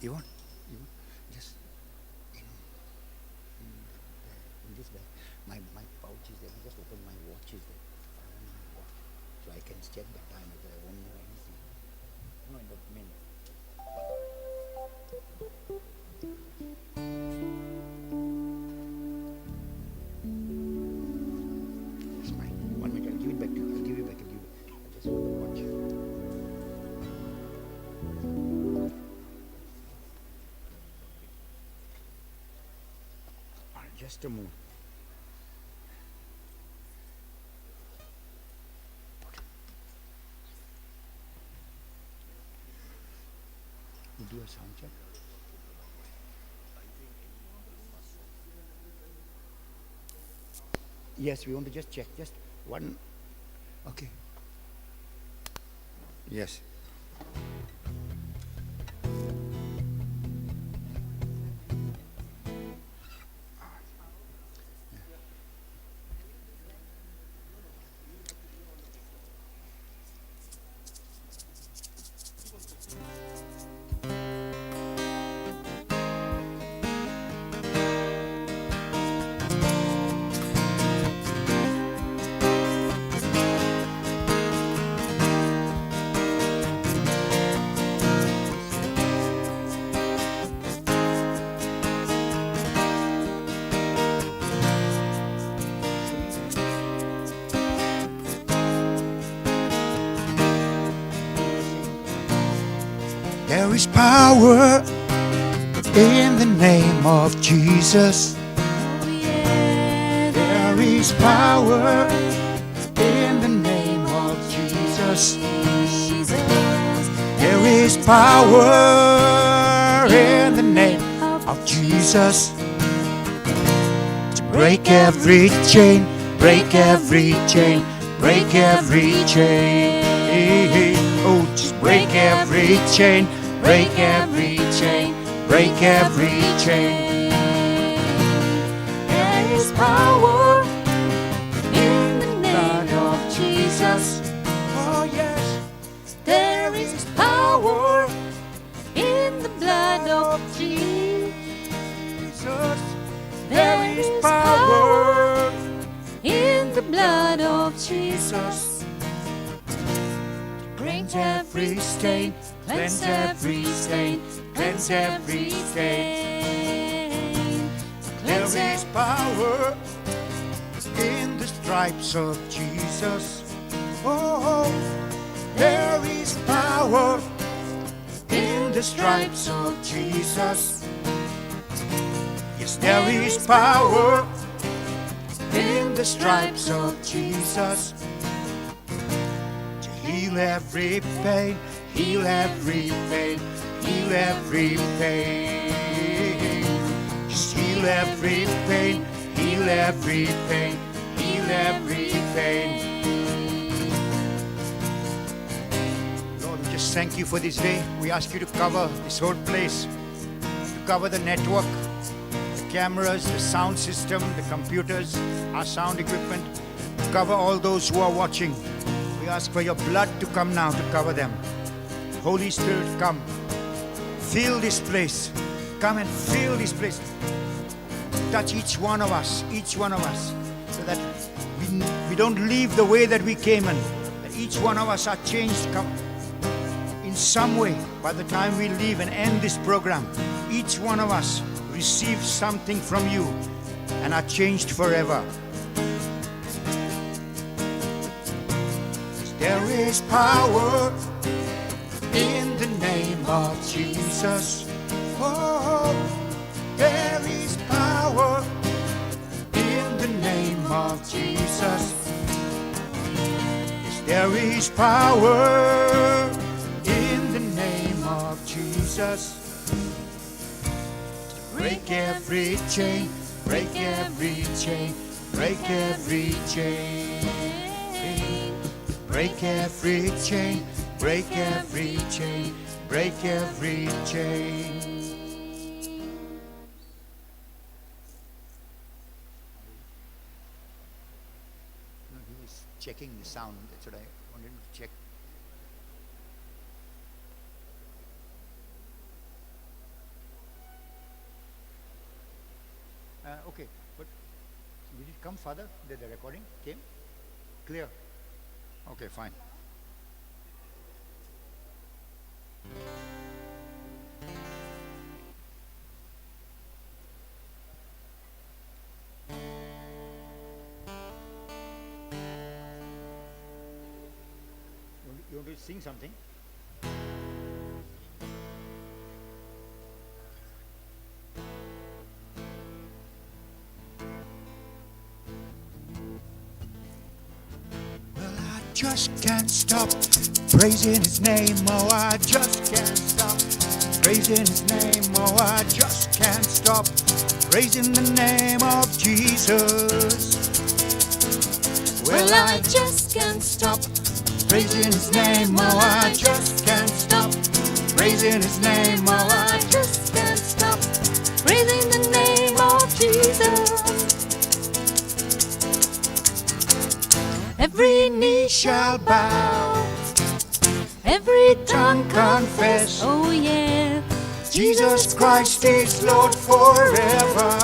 You want? Just in this bag. My pouch is there. Just open my watch is there. I want my watch. So I can check the time if I won't know anything. No, in the main. It's mine. 1 minute. I'll give it back to you. I'll give it back. I just want the watch. Just a moment. You do a sound check. Yes, we want to just check. Just one. Okay. Yes. There is power in the name of Jesus. Oh yeah, There is power in the name of Jesus. There is power in the name of Jesus to break every chain, break every chain, break every chain. Oh, just break every chain, break every chain, break every chain. There is power in the name of Jesus. Oh yes, There is power in the blood of Jesus. there is power in the blood of Jesus. cleanse every stain, cleanse every stain, cleanse every stain. There is power in the stripes of Jesus. Oh, there is power in the stripes of Jesus. Yes, there is power in the stripes of Jesus to heal every pain, heal every pain, heal every pain. Just heal every pain, heal every pain, heal every pain. Lord, we just thank you for this day. We ask you to cover this whole place, to cover the network, the cameras, the sound system, the computers, our sound equipment, to cover all those who are watching. We ask for your blood to come now to cover them. Holy Spirit, come. Fill this place. Come and fill this place. Touch each one of us, so that we don't leave the way that we came in. That each one of us are changed in some way by the time we leave and end this program. Each one of us receives something from you and are changed forever. There is power in the name of Jesus. Oh, there is power in the name of Jesus. Yes, there is power in the name of Jesus. To break every chain, break every chain, break every chain. Break every chain, break every chain, break every chain. No, he was checking the sound. That's what I wanted to check. Okay, but did it come, Father? Did the recording came? Clear? Okay, fine. You want to sing something? Well, I just can't stop praising His name. Oh, I just can't stop praising His name. Oh, I just can't stop praising the name of Jesus. Well, I just can't stop praising His name. Oh, I just can't stop praising His name. Oh, I just can't stop praising the name of Jesus. Every knee shall bow, every tongue confess. Oh yeah, Jesus Christ is Lord forever.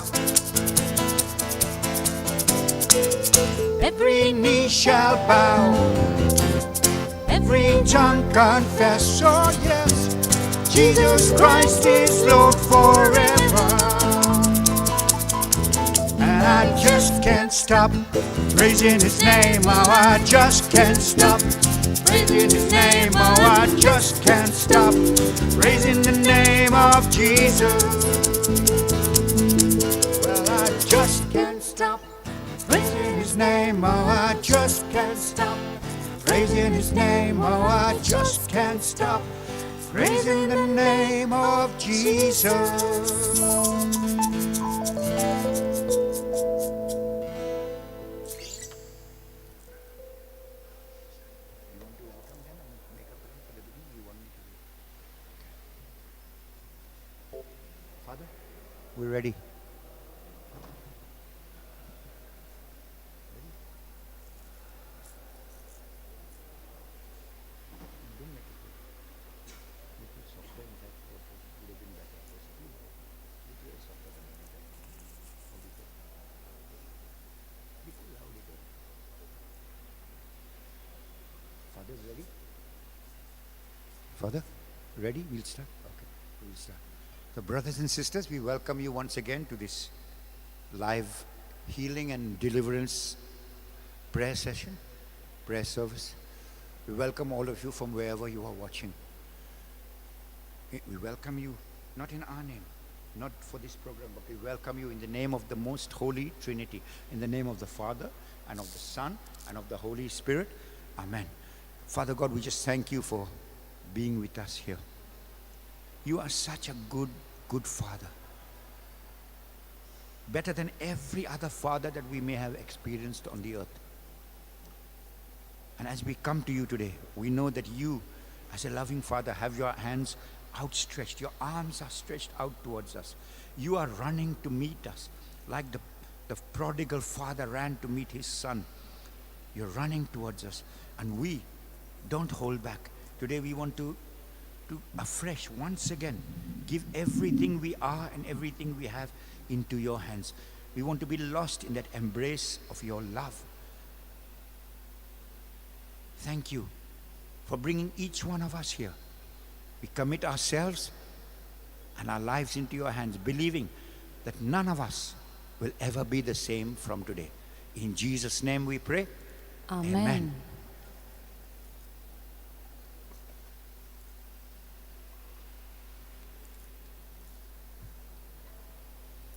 Every knee shall bow, every tongue confess. Oh yes, Jesus Christ is Lord forever. And I just can't stop praising His name. Oh, I just can't stop praising His name. Oh, I just can't stop praising the name of Jesus. Well, I just can't stop praising His name. Oh, I just can't stop praising His name. Oh, I just can't stop praising the name of Jesus. Father, we're ready. Father, ready? Father, ready? We'll start. Okay, we'll start. So, brothers and sisters, we welcome you once again to this live healing and deliverance prayer session, prayer service. We welcome all of you from wherever you are watching. We welcome you, not in our name, not for this program, but we welcome you in the name of the most holy Trinity, in the name of the Father, and of the Son, and of the Holy Spirit. Amen. Father God, we just thank you for being with us here. You are such a good Father. Better than every other father that we may have experienced on the earth. And as we come to you today, we know that you, as a loving Father, have your hands outstretched. Your arms are stretched out towards us. You are running to meet us like the prodigal father ran to meet his son. You're running towards us, and we don't hold back. Today we want to afresh, once again, give everything we are and everything we have into your hands. We want to be lost in that embrace of your love. Thank you for bringing each one of us here. We commit ourselves and our lives into your hands, believing that none of us will ever be the same from today. In Jesus' name we pray. Amen. Amen.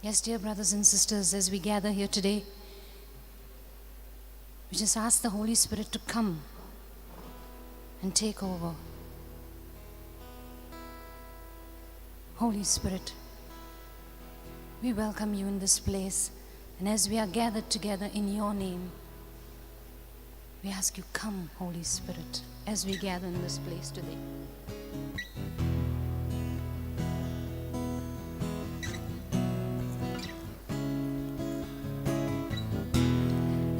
Yes, dear brothers and sisters, as we gather here today, we just ask the Holy Spirit to come and take over. Holy Spirit, we welcome you in this place, and as we are gathered together in your name, we ask you, come, Holy Spirit, as we gather in this place today.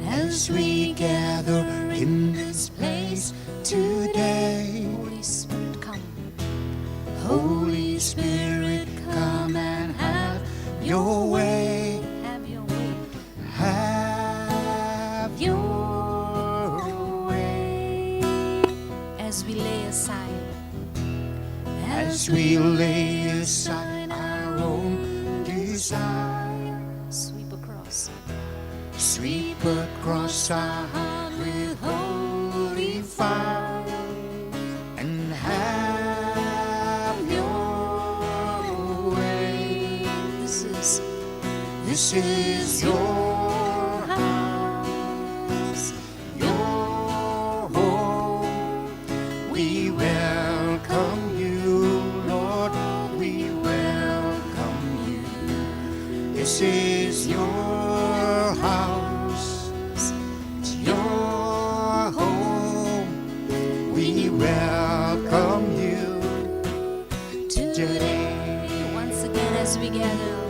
As we gather in this place today, Holy Spirit, come. Holy Spirit, come and have your way. Have your way. as we lay aside, as we lay aside our own desire, sweep across our heart with holy fire, and have your way. This is your house, your home. We welcome you, Lord, we welcome you. This is your house, it's your home. We welcome you today. Once again as we gather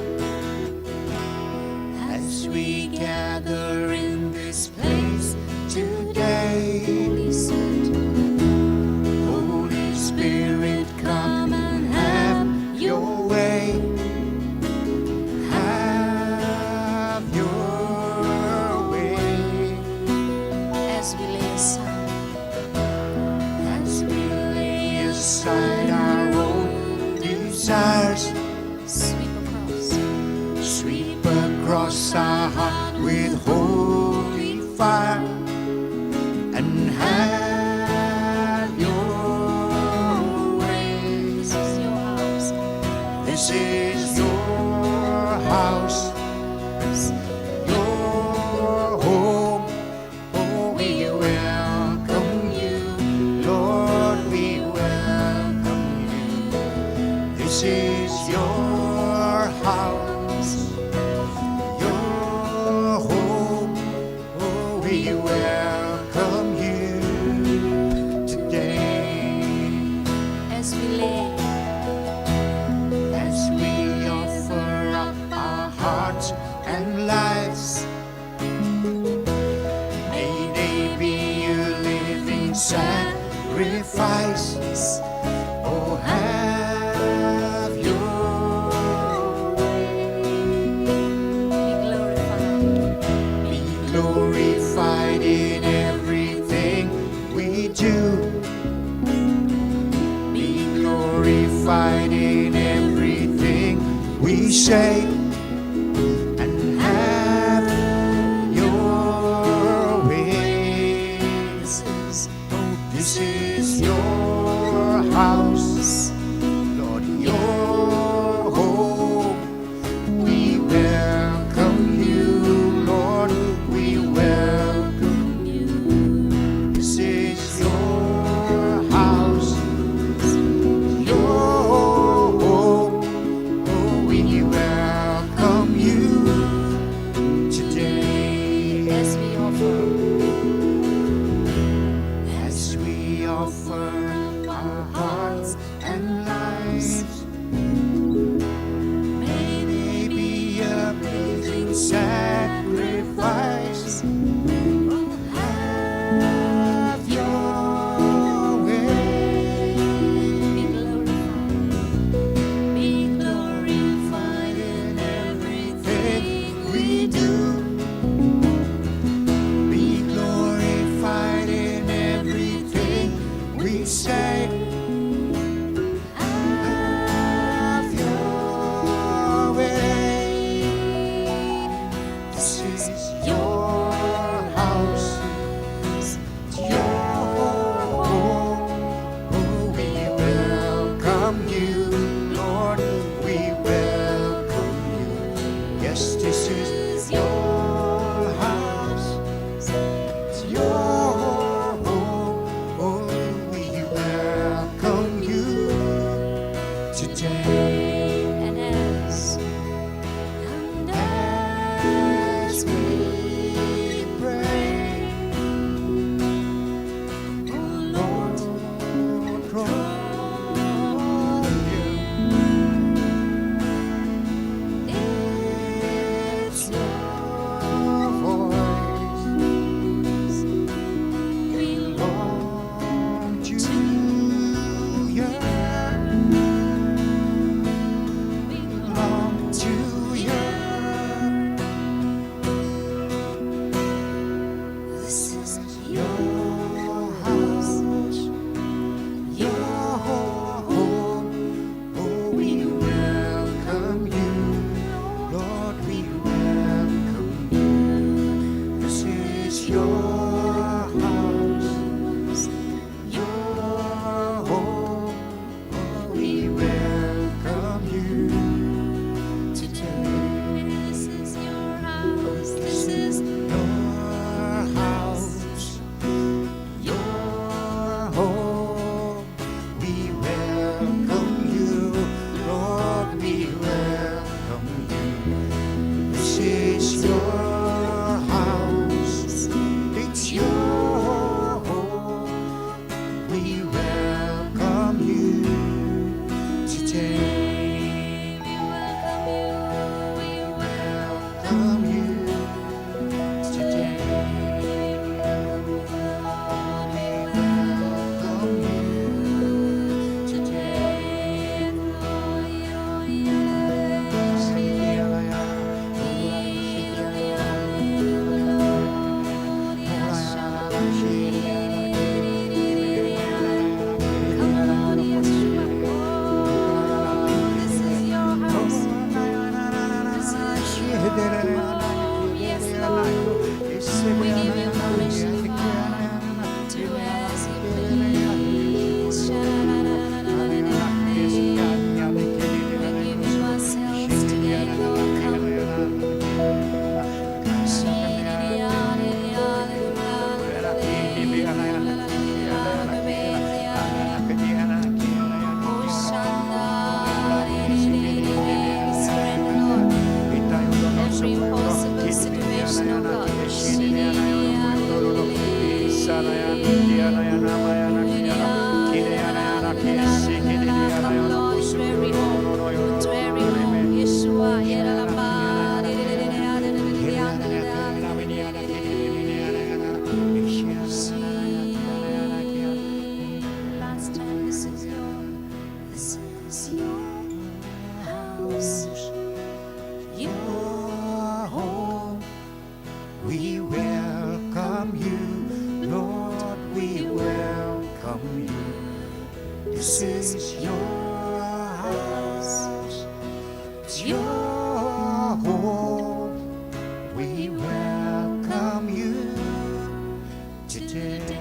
in this place today. Holy Spirit, come and have your way. Have your way. as we lay aside, As we lay aside our own desires, sweep across our heart with holy fire, and have your way. This is your house. This is your house, your home. Oh, we welcome you, Lord, we welcome you. This is your house, your home. Oh, we welcome you today. As we lay, As we offer up our hearts and lives, may they be a living sacrifice. Oh, have your way. be glorified. Be glorified in everything we do. Be glorified in everything we say, and have your way. This is your house, Lord, your home. We welcome you, Lord, we welcome you. This is your house, your home. Oh, we welcome you today. As we offer our hearts and lives, may they be a pleasing sacrifice. Have your way. be glorified. Be glorified in everything we do. Be glorified in everything we say. Have your way. This is your house, your home. Oh, we welcome you, Lord, we welcome you. Yes, this is your house, it's your home. Oh, we welcome This is your house. It's your home. We welcome you today.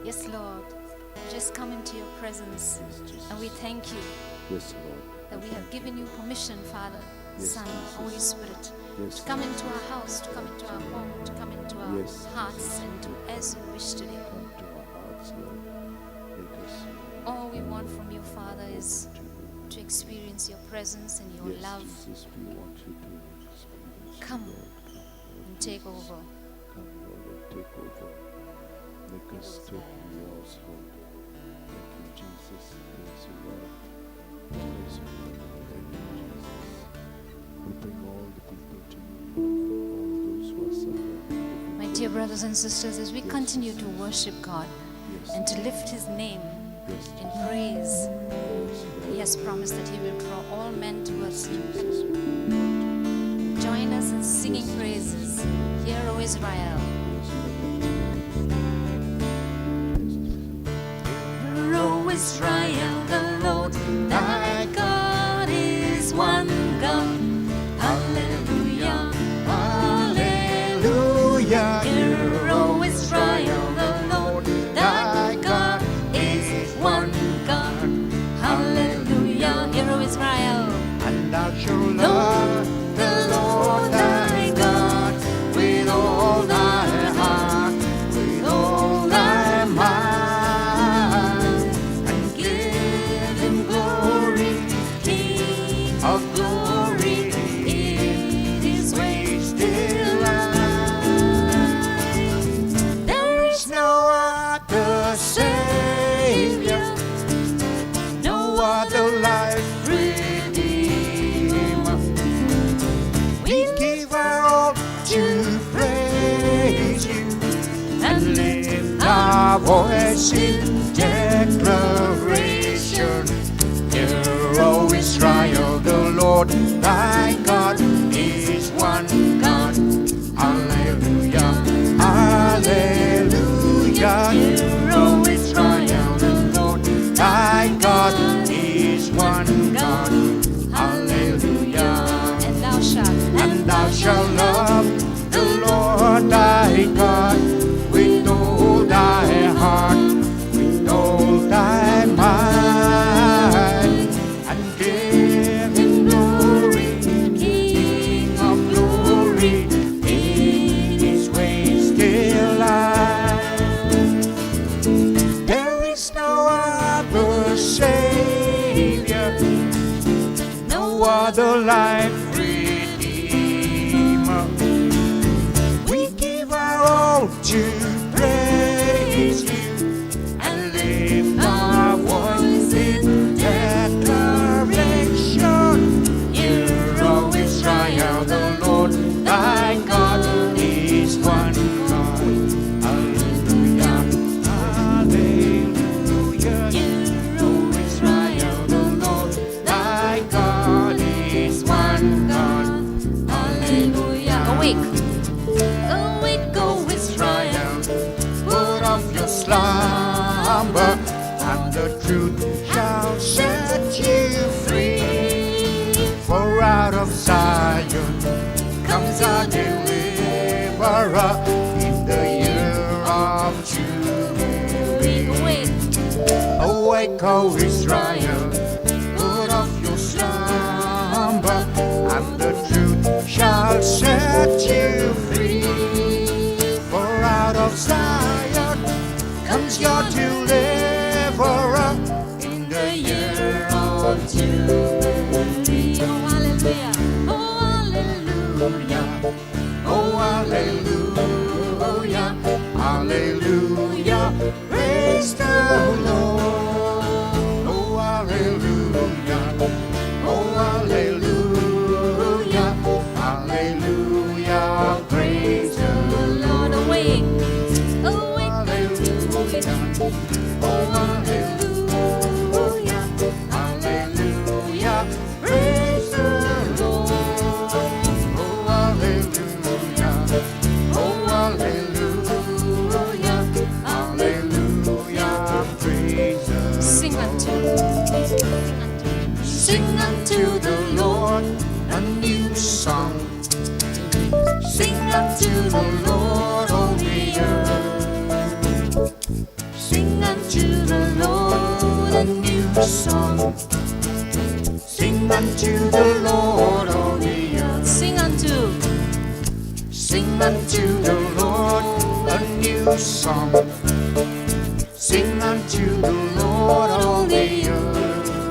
Yes, Lord. Just come into your presence. And we thank you Yes, Lord. that we have given you permission, Father, Yes, Son, Jesus. Holy Spirit, Yes, to come into our house, to come into our home, to come into our Yes, hearts, Jesus. and do as you wish today. Come to our hearts, Lord. Make us All we want from you, Father, is to you. to experience your presence and your Yes, love. Jesus, we want you to experience you, Come Lord. and take over. Come, Lord, and take over. Make us totally yours, Lord. Thank you, Jesus. Praise you, Lord. Praise you, Lord. Thank you, Jesus. We bring all the people to you, all those who are suffering. My dear brothers and sisters, as we Yes, continue to Jesus. worship God Yes, and to lift His name yes, in Jesus. praise, Yes, He Lord. has promised that He will draw all men towards you. Jesus, we want Join us in singing Yes. praises. Hear, O Israel. Hear, O Israel, the Lord thy God is one God. Hallelujah, Hallelujah. Hear, O Israel, the Lord thy God is one God. Hallelujah, hear, O Israel. And thou shalt love the Lord thy God with all thy heart, with all thy mind, and give him glory, King of glory, in his ways delight. There is no other Savior, no other life redeemer. We give our all to praise you and lift our voice in declaration. Hear, O Israel, the Lord thy God is one God. Hallelujah, hallelujah. Hear, O Israel, the Lord thy God is one God. Hallelujah. And thou shalt, And thou shalt love the Lord thy God with all thy heart, with all thy mind, and give him glory, King of glory, in his ways delight. There is no other Savior, no other life redeemer. We give our all to praise you and lift our voice in declaration. Hear, O Israel, the Lord thy God is one God. Hallelujah, hallelujah. Hear, O Israel, the Lord thy God is one God. hallelujah. Awake. Awake, O Israel, put off your slumber, and the truth shall set you free. For out of Zion comes our deliverer in the year of Jubilee. Awake. Awake, O Israel, put off your slumber, and the truth shall set you free. For out of Zion comes your deliverer in the year of Jubilee. Oh, hallelujah. Oh, hallelujah. Oh, hallelujah, hallelujah, praise the Lord. Oh, hallelujah, oh, hallelujah, hallelujah, praise the Lord, awake. Lord. Hallelujah, oh, hallelujah, hallelujah, praise the Lord. Oh, hallelujah, oh, hallelujah, hallelujah. the Lord, all the earth. Sing unto the Lord a new song. Sing unto the Lord, all the earth. Sing unto the Lord a new song. Sing unto the Lord, all the earth.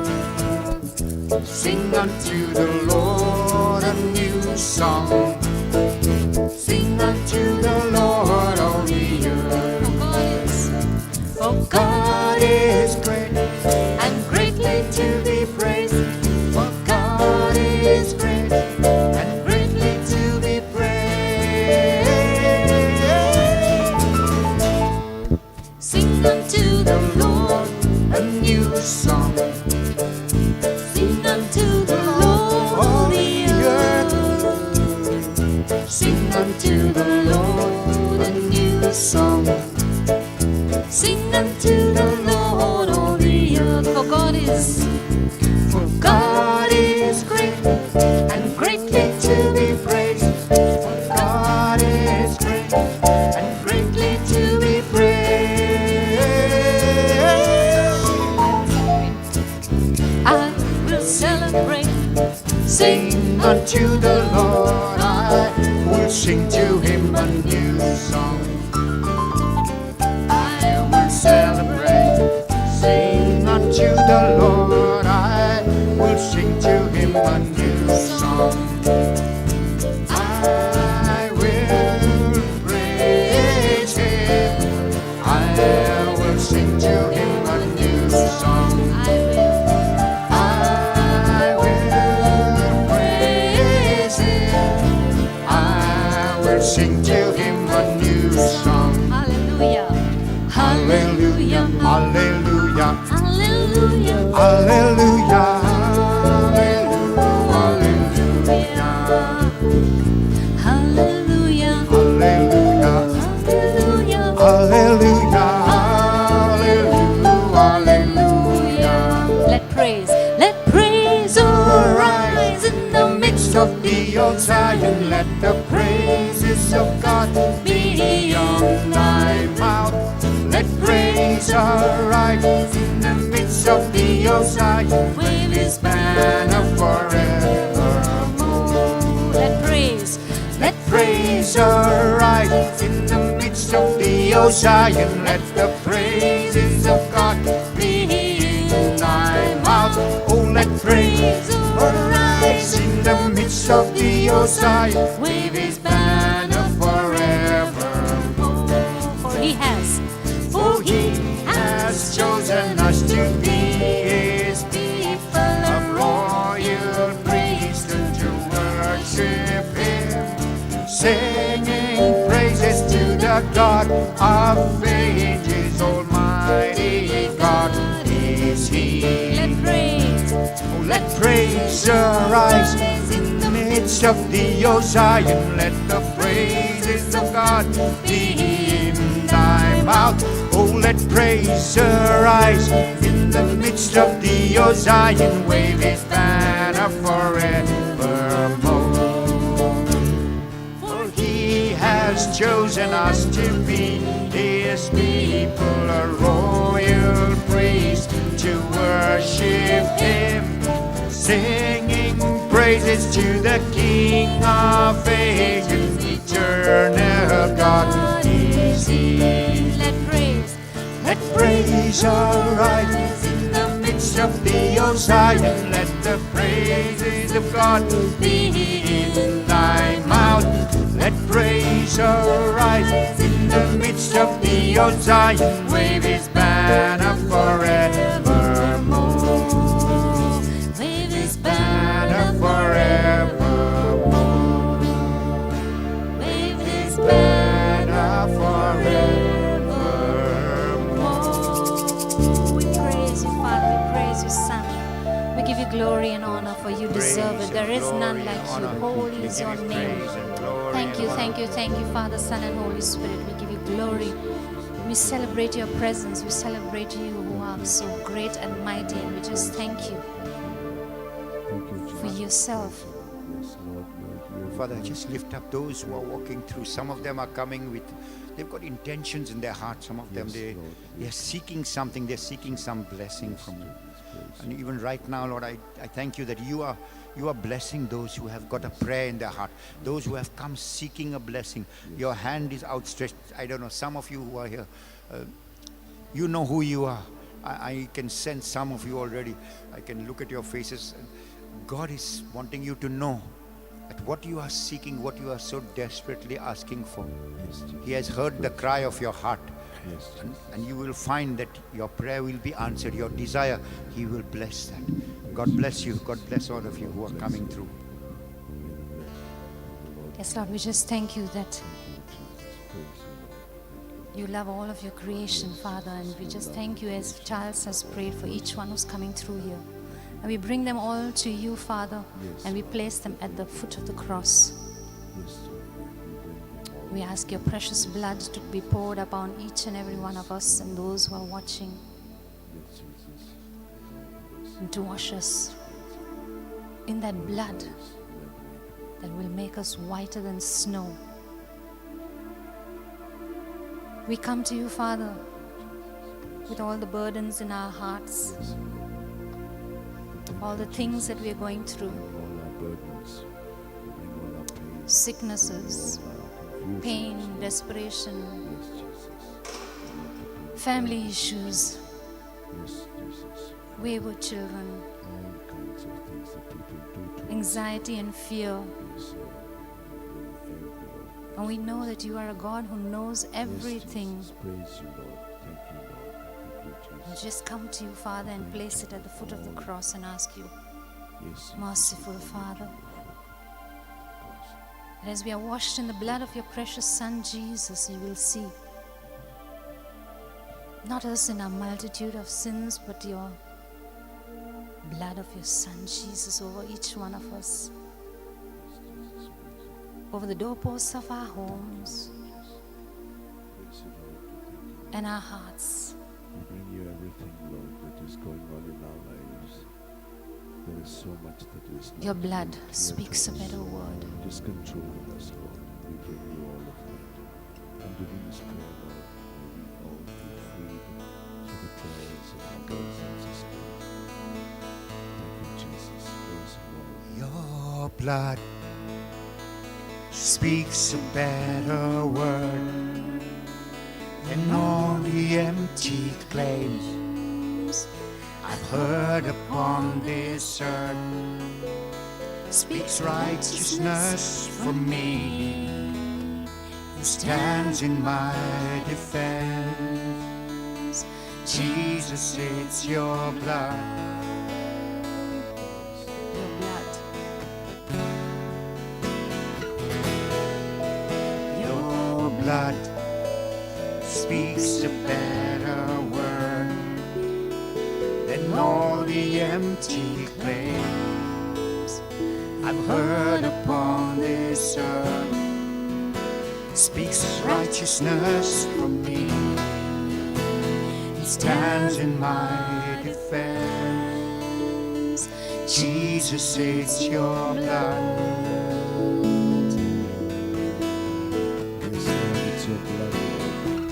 Sing unto the Lord a new song. Sing unto the Lord, all the earth. For God is great and greatly to be praised. For God is great and greatly to be praised. Sing unto the Lord a new song. Sing unto the Lord, all the earth. Sing unto the Lord a new song. Sing unto the Lord, all the earth. For God is great and greatly to be praised. For God is great and greatly to be praised. I will celebrate. Sing unto the Lord, I will sing to him a new song. I will celebrate. Sing unto the Lord, I will sing to him a new song. I will praise him. I will sing to him a new song. I will praise him. I will sing to him a new song. hallelujah. Hallelujah, hallelujah, Hallelujah. hallelujah, Hallelujah. hallelujah, Hallelujah. hallelujah, hallelujah. Let praise arise in the midst Of the old Zion, let the praises of God be on thy mouth. Let praise arise in the midst of the old Zion, wave his banner forevermore. Let praise arise in the midst of the old Zion, let the praises of God be in thy mouth. Oh, let praise arise in the midst of the old Zion, wave his banner forevermore. for he has Chosen us to be his people, a royal priesthood to worship him, singing praises to the God of ages. Almighty God is he. Let praise arise in the midst of the old Zion. Let the praises of God be in thy mouth. Oh, let praise arise in the midst of the old Zion. Wave his banner forevermore. For he has chosen us to be his people, a royal priest to worship him, singing praises to the King of ages, eternal God is he. Let praise arise in the midst of the old Zion. Let the praises of God be in thy mouth. Let praise arise in the midst of the old Zion. Wave his banner forevermore. Wave his banner forevermore. Wave his banner forevermore. We praise you, Father. We praise you, Son. We give you glory and honor, for you deserve it. There is none like you. Holy is your name. Thank you, thank you, thank you, Father, Son, and Holy Spirit. We give you glory. We celebrate your presence. We celebrate you who are so great and mighty. And we just thank you Thank you, for Jesus. yourself. Yes, Lord, you are here Father, just lift up those who are walking through. Some of them are coming with, they've got intentions in their heart. Some of them, they're seeking something. They're seeking some blessing from you. And even right now, Lord, I thank you that you are blessing those who have got a prayer in their heart, those who have come seeking a blessing. Your hand is outstretched. I don't know, some of you who are here, you know who you are. I can sense some of you already. I can look at your faces. And God is wanting you to know that what you are seeking, what you are so desperately asking for, He has heard the cry of your heart. And you will find that your prayer will be answered. Your desire, He will bless that. God bless you. God bless all of you who are coming through. Yes, Lord, we just thank you that you love all of your creation, Father, and we just thank you as Charles has prayed for each one who's coming through here. And we bring them all to you, Father, and we place them at the foot of the cross. We ask your precious blood to be poured upon each and every one of us and those who are watching, and to wash us in that blood that will make us whiter than snow. We come to you, Father, with all the burdens in our hearts, all the things that we are going through, sicknesses, pain, desperation, family issues, wayward children, anxiety and fear. And we know that you are a God who knows everything. We just come to you, Father, and place it at the foot of the cross and ask you, merciful Father, that as we are washed in the blood of your precious Son, Jesus, you will see not us in our multitude of sins, but your blood of your Son, Jesus, over each one of us, over the doorposts of our homes and our hearts. We bring you everything, Lord, that is going on in our lives. There is so much that is not Your blood clear to speaks a us. better word. It is controlling us, Lord. We bring you all of that. And during this prayer, Lord, may we all be freed to the prayers of our brothers and sisters. Thank you, Jesus. Praise the Lord. Your blood speaks a better word than all the empty claims I've heard upon this earth. Speaks righteousness for me, who stands in my defense. Jesus, it's your blood. Your blood. Your blood speaks a better word than all the empty claims I've heard upon this earth. Speaks righteousness for me, He stands in my defense. Jesus, it's your blood. Yes, Lord, it's your blood, Lord.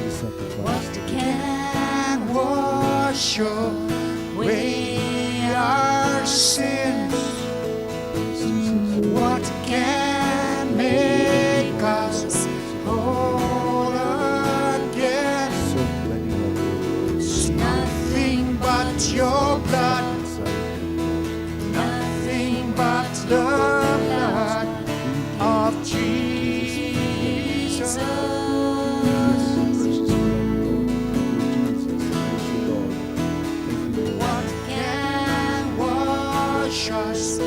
You sacrificed it. Can wash away our sins? What can make us whole again? So many of It's nothing but your blood, nothing but the blood of Jesus. What can wash us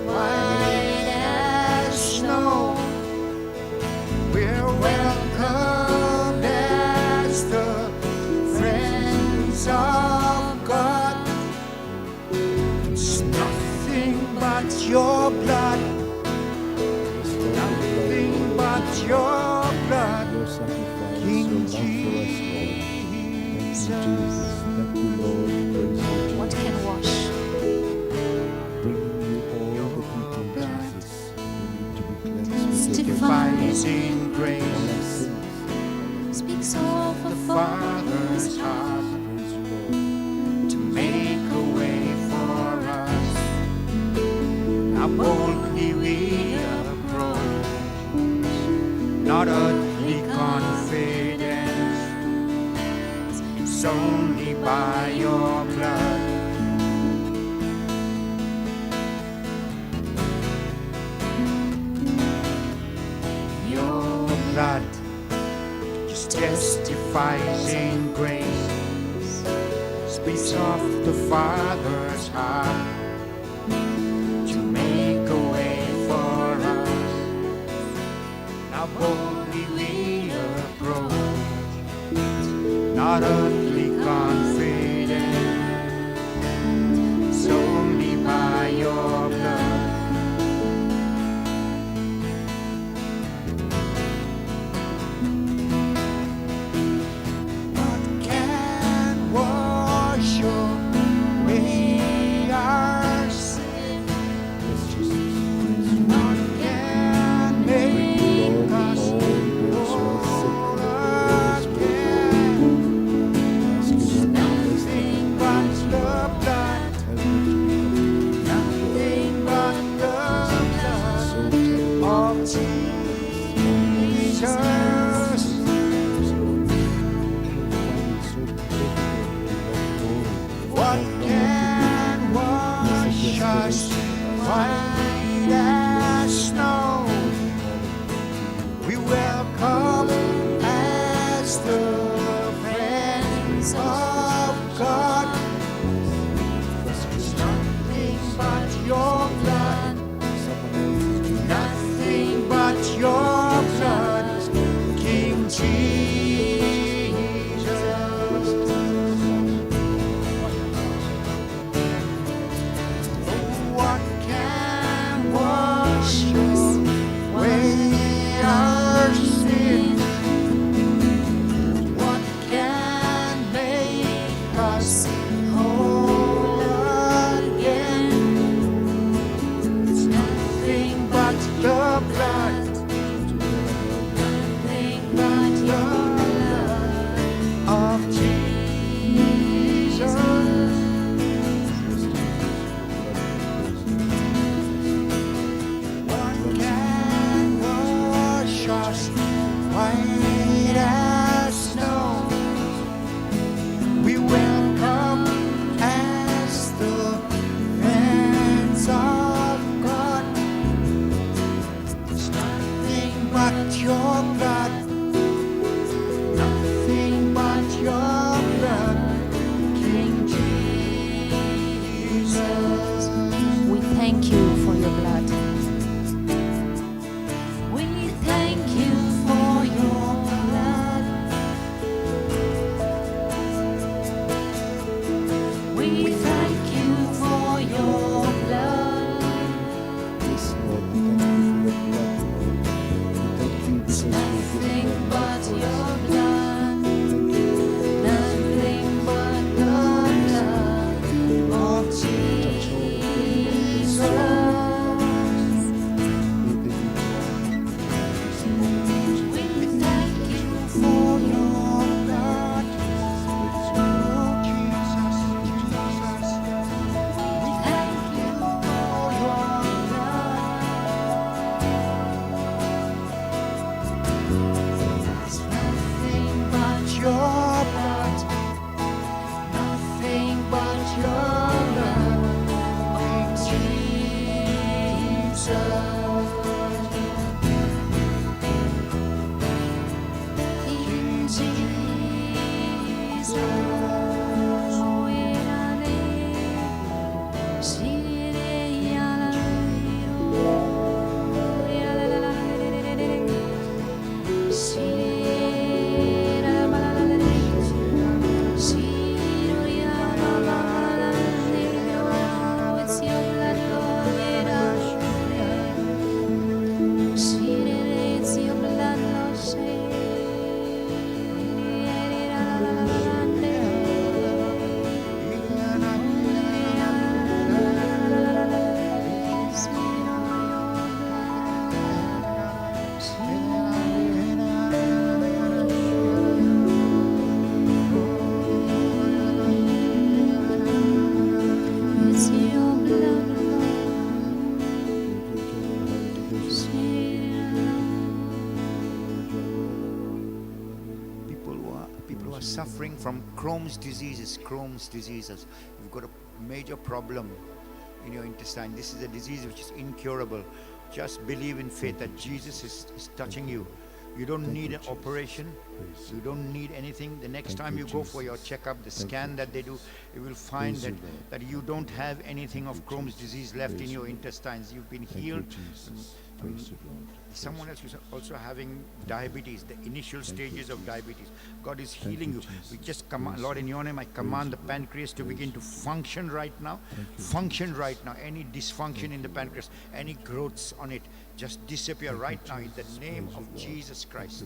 white as snow? We're welcomed as the friends of God. It's nothing but your blood, nothing but your blood, Your sacrifice, King your love for us, Lord. Thank you, Jesus. Thank you, Lord. Praise you, What can wash? bringing you all the people, Jesus. sacrificing grace speaks of the a Father's heart to make a way for us. Now boldly we approach, not earthly confidence, it's only by your blood. Your blood just testifies in grace, speaks of the Father's heart to make a way for us. Now boldly we approach, not earthly confidence, it's only by your blood. What can wash away our sin? What can make us whole again? Nothing but the blood, nothing but the blood of Jesus. What can wash us white as snow? We welcome as the friends of God. It's nothing but your blood, nothing but your blood, King Jesus. What can wash away our sin? What can make us whole again? It's nothing but the blood, nothing but your blood of Jesus. What can wash us white as snow? We welcome as the friends of God. It's nothing but your blood, nothing but your blood, King Jesus. We thank you for your blood. We thank you for your blood. We thank you for your blood. Yes, Lord, we thank you for your blood, Lord. We thank you because Nothing but your blood. Thank you. Nothing but the blood of Jesus. We thank you for your blood. Oh, Jesus, Jesus. We thank you for your blood. It's nothing but your blood, nothing but your blood, King Jesus. King Jesus. It's your blood, Lord. It's your blood, Lord. are suffering from Crohn's diseases, you've got a major problem in your intestine. This is a disease which is incurable. Just believe in faith that Jesus is touching you. You don't need an operation. You don't need anything. The next time you go for your checkup, the scan that they do, you will find that you don't have anything of Crohn's disease left in your intestines. You've been healed. Someone else is also having diabetes, the initial stages of diabetes. God is healing you. We just command, Lord, in your name, I command the pancreas to begin to function right now. Function right now. Any dysfunction in the pancreas, any growths on it, just disappear right now in the name of Jesus Christ.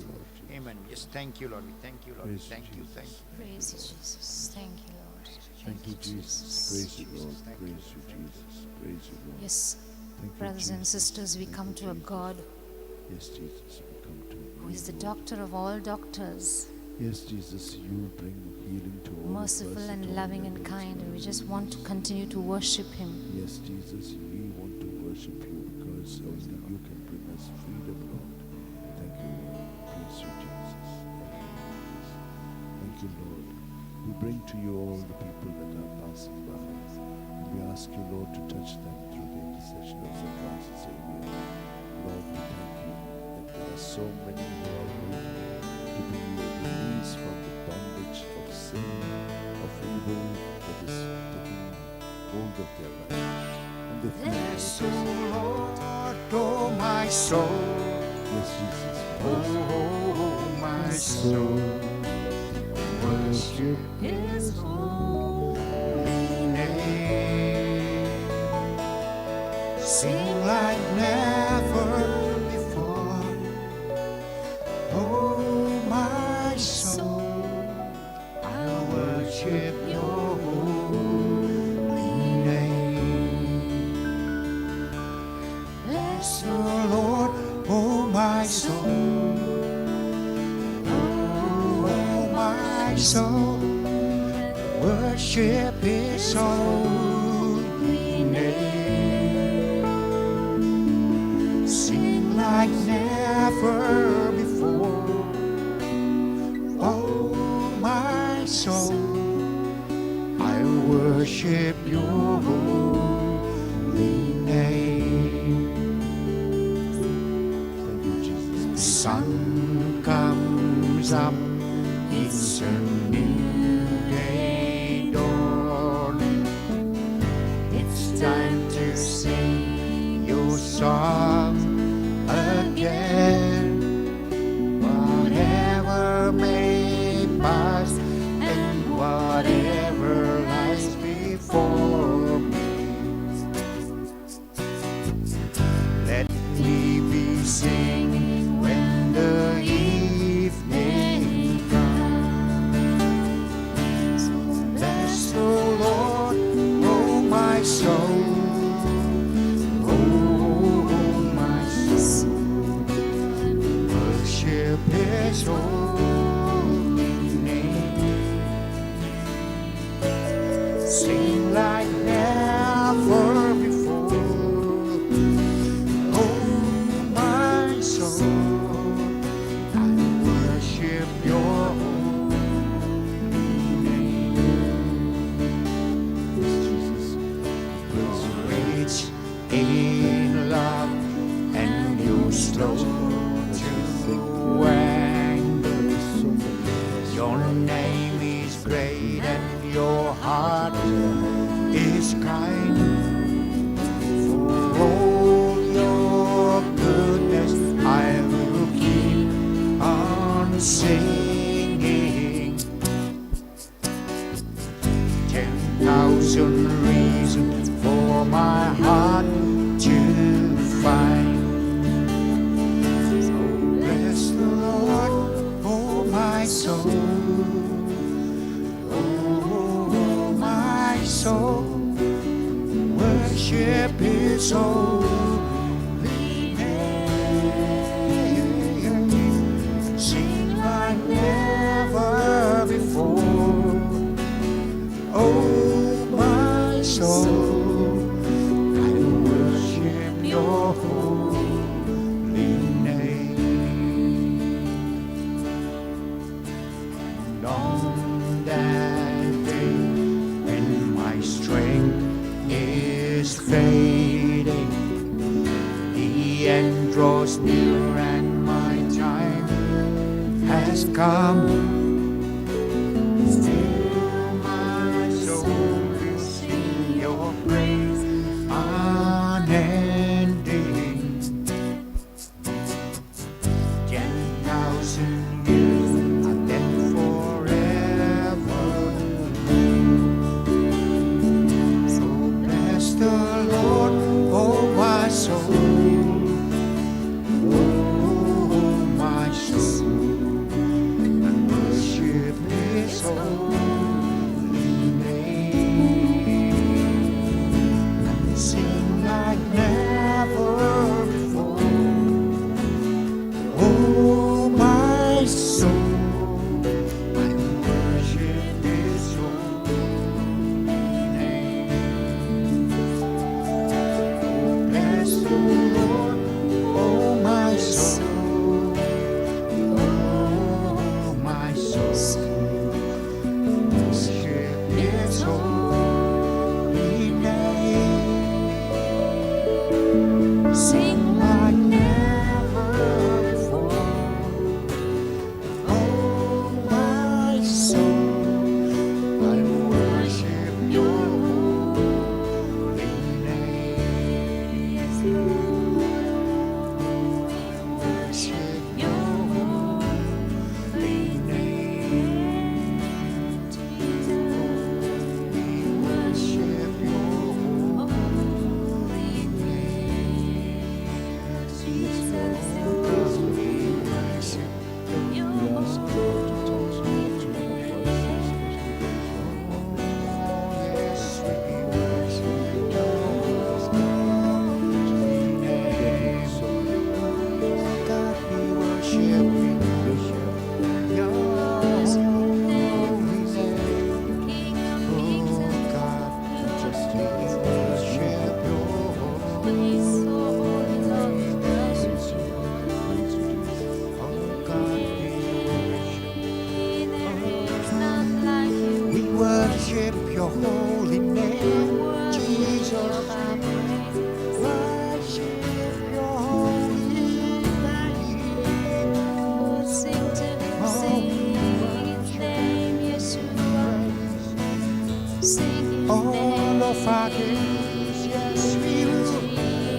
Amen. Yes, thank you, Lord. We thank you, Lord. We thank you. Thank you. Praise you, Jesus. Thank you, Lord. Thank you, Jesus. Praise you, Lord. Praise you, Jesus. Praise you, Lord. Yes, Thank you, brothers and Jesus. sisters, we Thank come you, to a Jesus. God Yes, Jesus, we come to you. who is the Lord. doctor of all doctors, Yes, Jesus, you bring healing to all of merciful us and at all loving and levels, kind, and we Lord. just want to continue to worship Him. Yes, Jesus, we want to worship you because only you can bring us freedom, Lord. Thank you, Lord. Praise you, Jesus. Thank you, Lord. We bring to you all the people that are passing by. And we ask you, Lord, to touch them through the intercession of St. Francis Xavier. Lord, we thank you that there are so many who are waiting to be released from the bondage of sin, of evil that is taking hold of their life. And they feel Bless the Lord, oh my soul. yes, Jesus. Oh, my soul. Worship His His name. Sing like never before. Oh, my soul, I worship your holy name. Bless the Lord, oh, my soul. Oh, my soul, worship His holy name. Sing like never before. Oh, my soul, I worship your holy name. Thank you, Jesus. The sun comes up, it's a new day dawning. It's time to sing your song again. Whatever may pass and whatever lies before me, let me be singing when the evening comes. Bless the Lord, oh my soul. Oh, my soul. Worship His holy name. Sing like never before. Oh, my soul, I worship your holy name. Jesus. Rich in love and you're slow to anger. Your name is great and your heart is kind. For all your goodness, I will keep on singing. 10,000 reasons for my heart to find. So bless the Lord, oh my soul. Oh, my soul, worship His holy name. Sing like never before. Oh, my soul, I worship your holy name. On that day when my strength is fading, the end draws near and my time has come. Still my soul will sing your praise unending. 10,000 years are then forever. So bless the Lord, oh my soul, oh my soul, and worship His holy name, and sing like never before. Oh my soul, I worship His holy name. Oh bless the Lord, oh my soul, oh my soul, worship His holy name. Sing like never before. Oh my soul, I worship your holy name. Worship your holy name. We worship your holy name. Jesus, we worship We ask God to touch each one of us, yes, we worship your holy name. God, we worship your holy name. Oh God, just we worship your holy name. Oh God, we worship your holy name. Jesus, worship your holy name. Sing to Him, sing His name, Yeshua. Sing His All name. of our days, yes, we will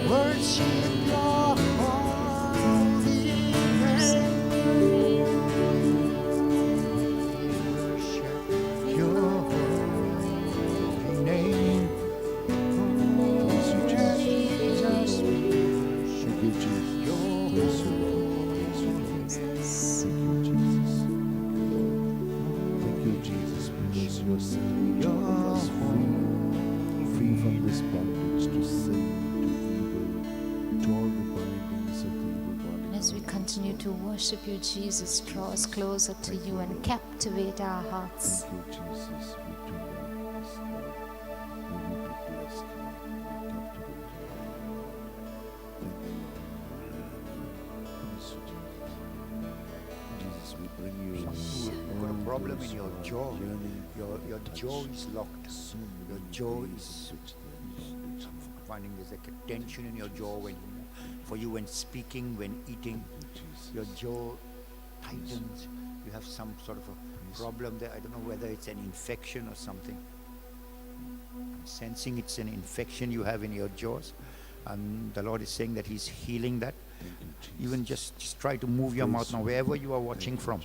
worship your holy name. Worship your holy name. Oh, Jesus, we worship Thank you, Jesus. your Bless you, Lord. Thank you, Jesus, because you are setting each one of us free from this bondage to sin, to evil, to all the bindings of the evil one. And as we continue to worship you, Jesus, draw us closer to you and captivate our hearts. Thank you, Jesus. We do like this, Lord. May you be blessed, Lord. May you captivate our heart. Thank you. Praise you, Jesus. Jesus, we bring you. You've got a problem in your jaw. Your jaw is locked. Your jaw is finding there's like a tension in your jaw for you when speaking, when eating. Your jaw tightens. You have some sort of a problem there. I don't know whether it's an infection or something. I'm sensing it's an infection you have in your jaws. And the Lord is saying that He's healing that. Even just try to move your mouth now, wherever you are watching from.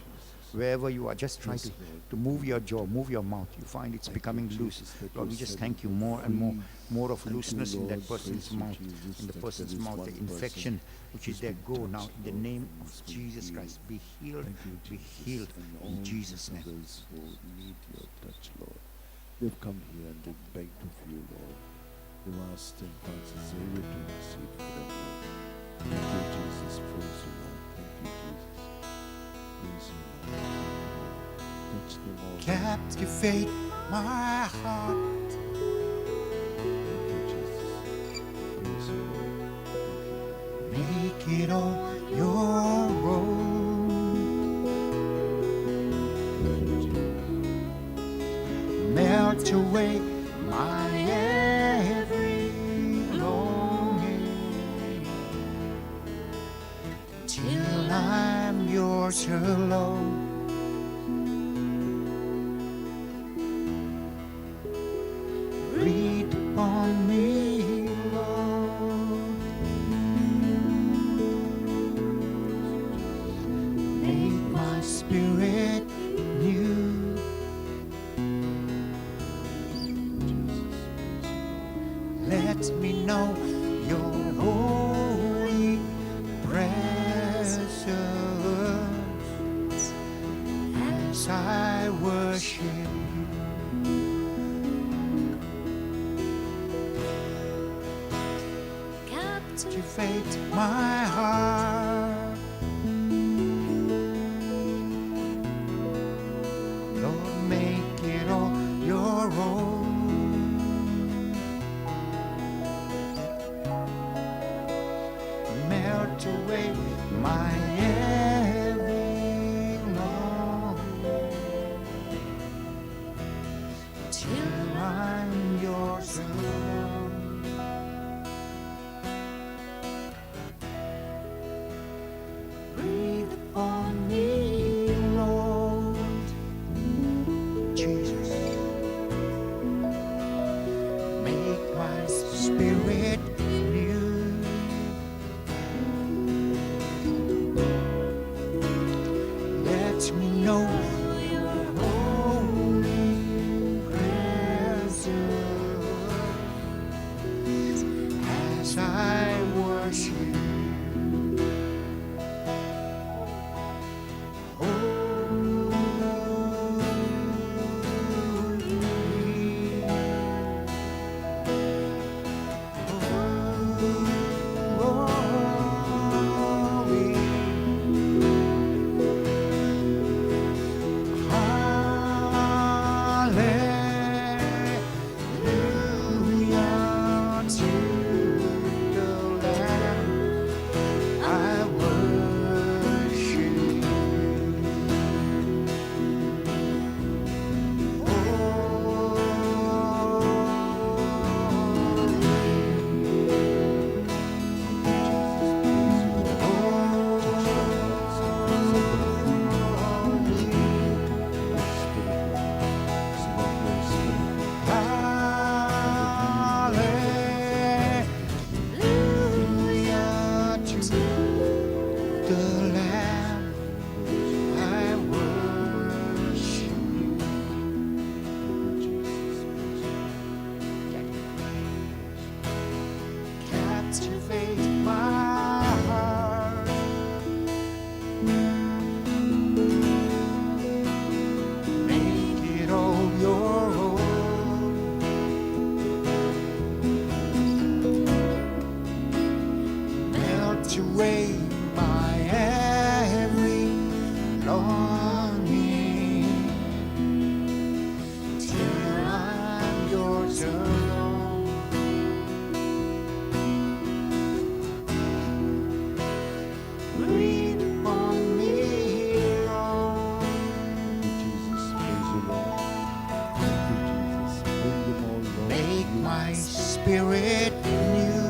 Wherever you are, just try to move your jaw, move your mouth. You find it's becoming loose. Lord, we just thank you more and more of looseness in that person's mouth, in the person's mouth, the infection which is there. Go now in the name of Jesus Christ. Be healed, be healed in Jesus' name. Those who need your touch, Lord, they've come here and they've begged of you, Lord. They've asked in Pastor Xavier to intercede for them, Lord. Thank you, Jesus. Praise you, Lord. Thank you, Jesus. Praise you, Lord. Touch them all. Captivate my heart. Thank you, Jesus. Praise you, Lord. Make it all your own. Thank you, Jesus. melt away my every longing, till I'm yours alone. Breathe upon me, Lord. Make my spirit new. Let me know your holy presence as I worship you. Captivate my heart, Lord, make it all your own. Melt away my every longing, till I'm yours alone. Breathe upon me, Lord Jesus. Make my spirit new. Let me know your holy presence as I worship you. Captivate my heart, make it all your own. Melt away my every longing, till I'm yours alone. Breathe upon me, Lord. Jesus, praise you, Lord. Thank you, Jesus. Bring them all, Lord. Make my spirit new.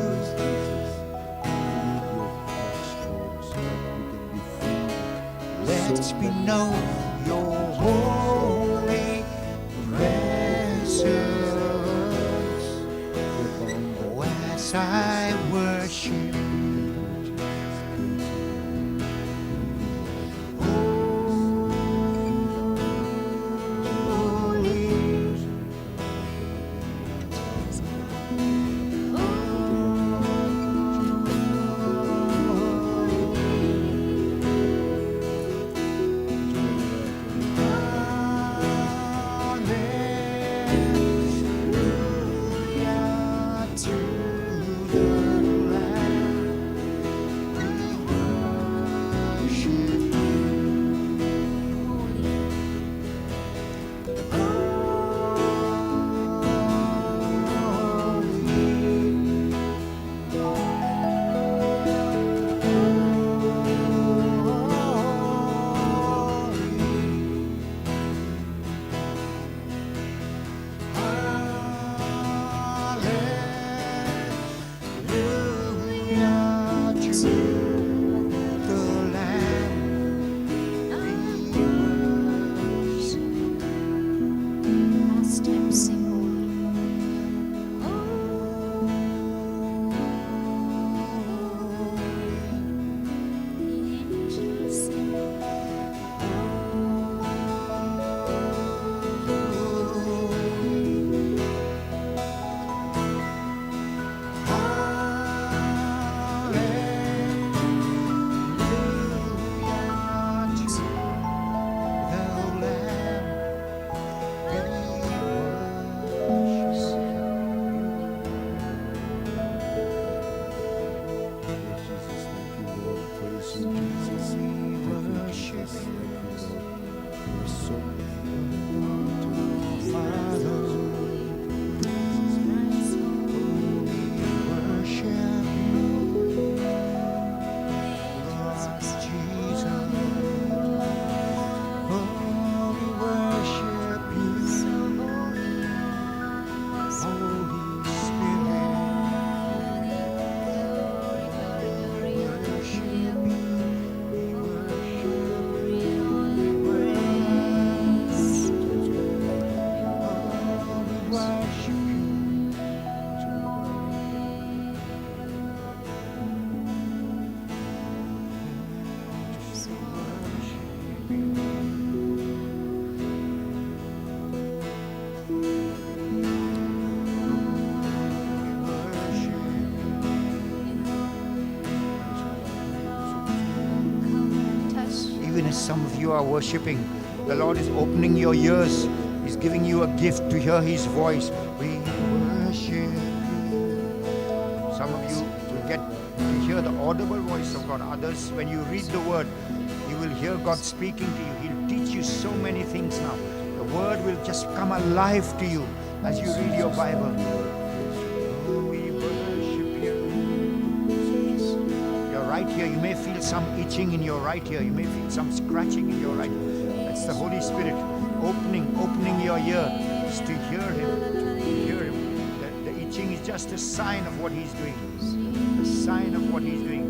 Let me know your holy presence as I worship you. Hallelujah to the some of you are worshiping, the Lord is opening your ears. He's giving you a gift to hear His voice. We worship you. Some of you will get to hear the audible voice of God. Others, when you read the Word, you will hear God speaking to you. He'll teach you so many things now. The Word will just come alive to you as you read your Bible. Oh, we worship you. Your right ear, you may feel some itching in your right ear. You may feel some scratching in your right ear. That's the Holy Spirit opening your ear just to hear Him. The itching is just a sign of what He's doing. A sign of what He's doing.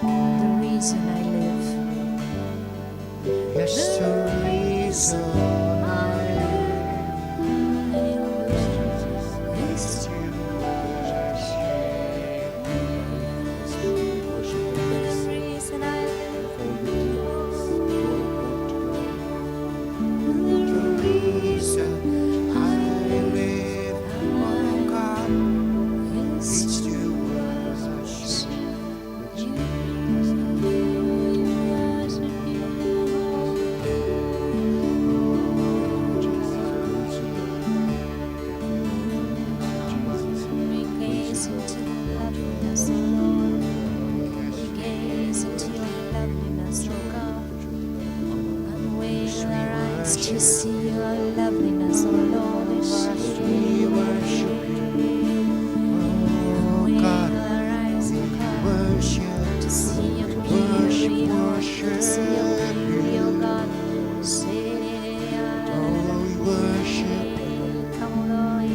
the reason I live. Yes, the reason I live is to worship. The reason I live. The reason I live, oh God, is to worship. We gaze into the loveliness, O Lord. We gaze into your loveliness, O God. Unveil our eyes to see your loveliness, O Lord. We worship you, oh Unveil God. our eyes, O God, Worship, to see your worship, beauty, Lord. To see your beauty, O God. oh, we worship. Come, Lord,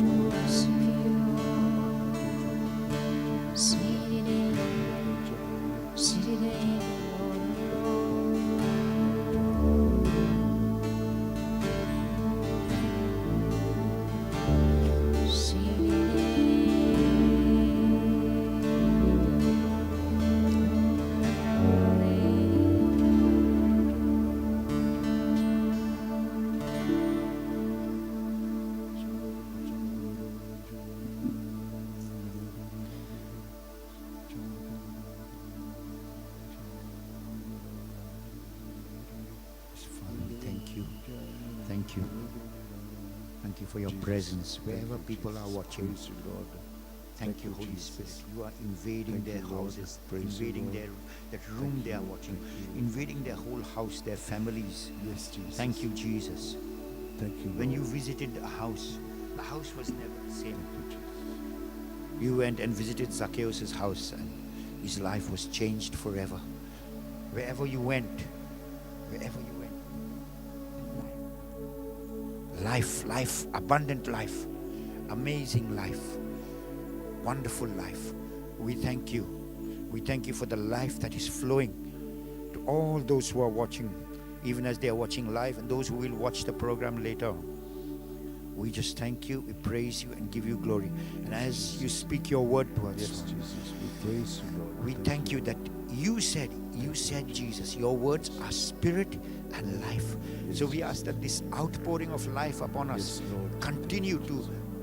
to worship you. Sweet day, Father, we thank you. Thank you. Thank you for your presence wherever people are watching. Praise you, Lord. Thank you, Holy Spirit. You are invading their houses, invading that room they are watching, invading their whole house, their families. Yes, Jesus. Thank you, Jesus. Thank you, When you Lord. visited a house, the house was never the same. Thank you, Jesus. You went and visited Zacchaeus' house, and his life was changed forever. Wherever you went, life, abundant life, amazing life, wonderful life. We thank you. We thank you for the life that is flowing to all those who are watching, even as they are watching live, and those who will watch the program later. We just thank you, we praise you, and give you glory. And as you speak your word to us, Yes, Jesus. We praise you, Lord. we thank you that you said, Jesus, your words are spirit and life. So we ask that this outpouring of life upon us Yes, Lord. continue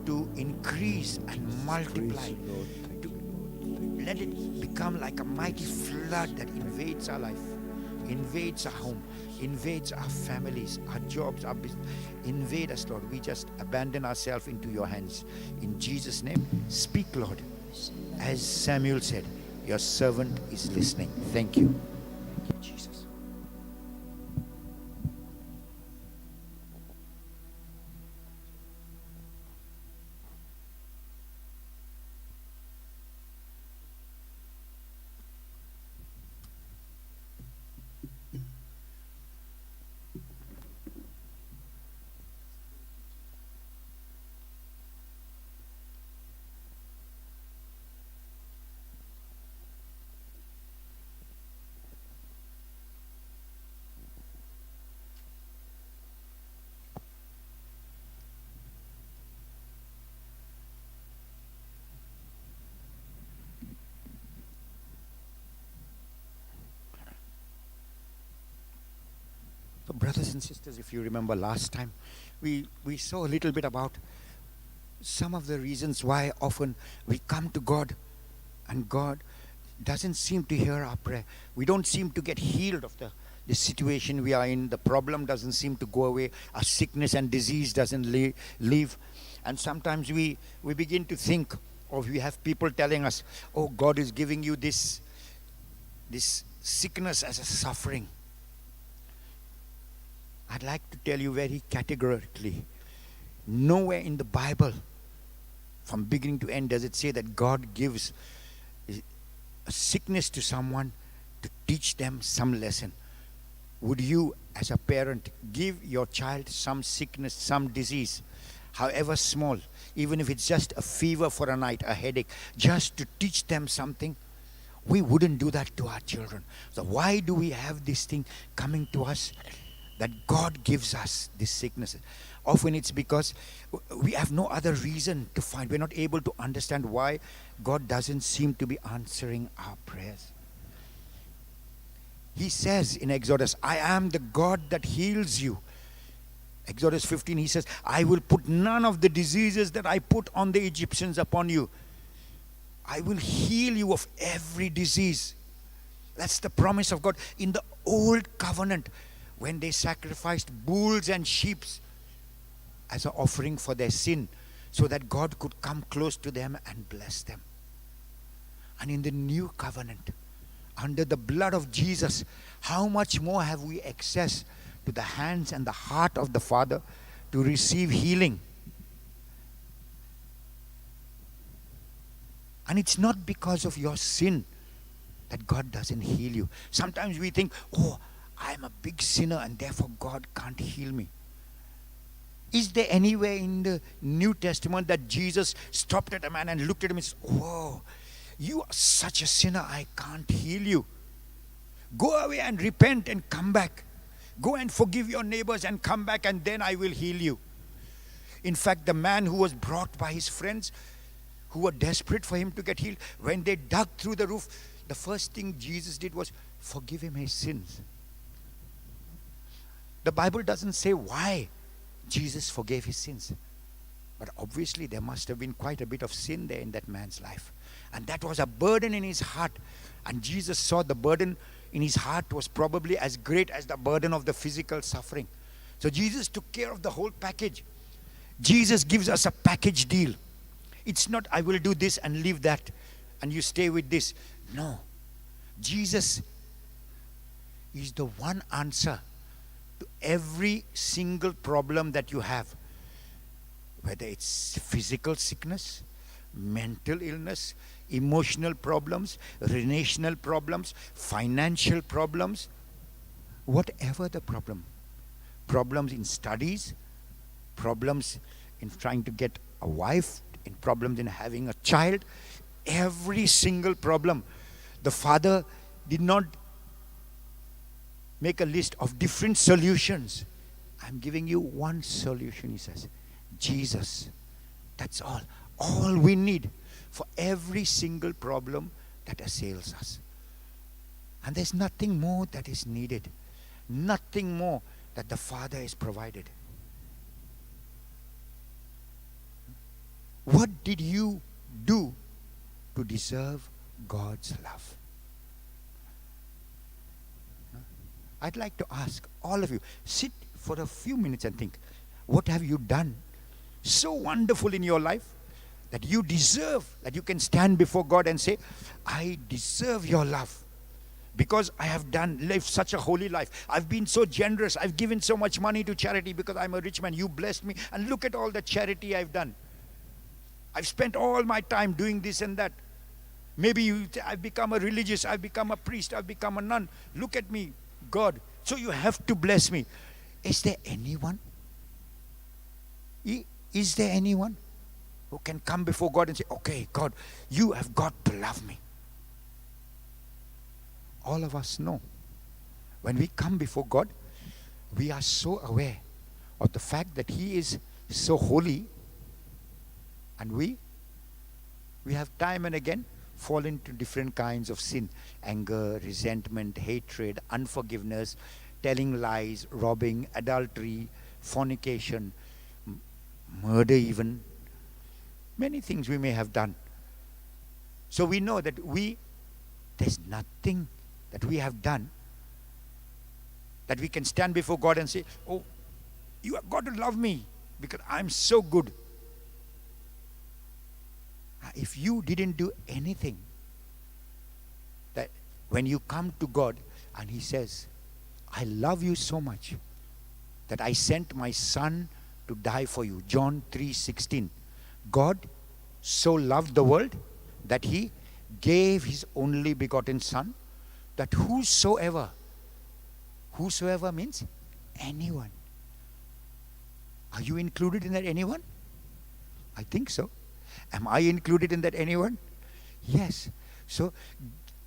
to increase and multiply. Praise you, Lord. Thank you, Lord. Thank you. Let it become like a mighty flood that invades our life, invades our home, invades our families, our jobs, our business. Invade us, Lord. We just abandon ourselves into your hands. In Jesus' name, speak, Lord. As Samuel said, your servant is listening. Thank you. Thank you, Jesus. So brothers and sisters, if you remember last time, we saw a little bit about some of the reasons why often we come to God and God doesn't seem to hear our prayer. We don't seem to get healed of the situation we are in. The problem doesn't seem to go away. Our sickness and disease doesn't leave. And sometimes we begin to think, or we have people telling us, oh, God is giving you this sickness as a suffering. I'd like to tell you very categorically, nowhere in the Bible, from beginning to end, does it say that God gives a sickness to someone to teach them some lesson. Would you, as a parent, give your child some sickness, some disease, however small, even if it's just a fever for a night, a headache, just to teach them something? We wouldn't do that to our children. So why do we have this thing coming to us, that God gives us this sickness? Often it's because we have no other reason to find. We're not able to understand why God doesn't seem to be answering our prayers. He says in Exodus, I am the God that heals you. Exodus 15, he says, I will put none of the diseases that I put on the Egyptians upon you. I will heal you of every disease. That's the promise of God. In the old covenant, when they sacrificed bulls and sheep as an offering for their sin, so that God could come close to them and bless them. And in the new covenant, under the blood of Jesus, how much more have we access to the hands and the heart of the Father to receive healing? And it's not because of your sin that God doesn't heal you. Sometimes we think, oh, I'm a big sinner and therefore God can't heal me. Is there anywhere in the New Testament that Jesus stopped at a man and looked at him and said, whoa, you are such a sinner, I can't heal you. Go away and repent and come back. Go and forgive your neighbors and come back, and then I will heal you. In fact, the man who was brought by his friends, who were desperate for him to get healed, when they dug through the roof, the first thing Jesus did was forgive him his sins. The Bible doesn't say why Jesus forgave his sins. But obviously there must have been quite a bit of sin there in that man's life. And that was a burden in his heart. And Jesus saw the burden in his heart was probably as great as the burden of the physical suffering. So Jesus took care of the whole package. Jesus gives us a package deal. It's not, I will do this and leave that and you stay with this. No. Jesus is the one answer to every single problem that you have. Whether it's physical sickness, mental illness, emotional problems, relational problems, financial problems, whatever the problem. Problems in studies, problems in trying to get a wife, in problems in having a child, every single problem. The Father did not make a list of different solutions. I'm giving you one solution, he says. Jesus. That's all. All we need for every single problem that assails us. And there's nothing more that is needed. Nothing more that the Father has provided. What did you do to deserve God's love? I'd like to ask all of you, sit for a few minutes and think, what have you done so wonderful in your life that you deserve, that you can stand before God and say, I deserve your love because I have lived such a holy life. I've been so generous. I've given so much money to charity because I'm a rich man. You blessed me, and look at all the charity I've done. I've spent all my time doing this and that. Maybe I've become a religious, I've become a priest, I've become a nun. Look at me, God. So you have to bless me. Is there anyone? Is there anyone who can come before God and say, okay, God, you have got to love me? All of us know. When we come before God, we are so aware of the fact that He is so holy, and we have time and again fall into different kinds of sin. Anger, resentment, hatred, unforgiveness, telling lies, robbing, adultery, fornication, murder even. Many things we may have done. So we know that there's nothing that we have done that we can stand before God and say, oh, you have got to love me because I'm so good. If you didn't do anything, that when you come to God and He says, I love you so much that I sent my Son to die for you. John 3:16. God so loved the world that He gave His only begotten Son, that whosoever means anyone. Are you included in that anyone? I think so. Am I included in that anyone? Yes. So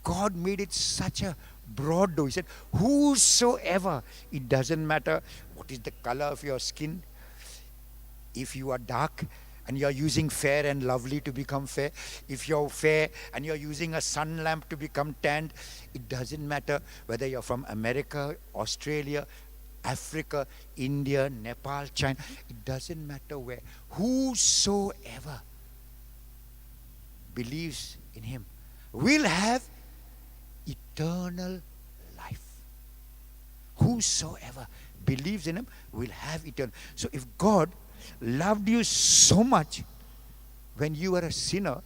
God made it such a broad door. He said, whosoever, it doesn't matter what is the color of your skin. If you are dark and you're using fair and lovely to become fair, if you're fair and you're using a sun lamp to become tanned, it doesn't matter whether you're from America, Australia, Africa, India, Nepal, China, it doesn't matter where. Whosoever believes in him will have eternal life. Whosoever believes in him will have eternal. So if God loved you so much when you were a sinner,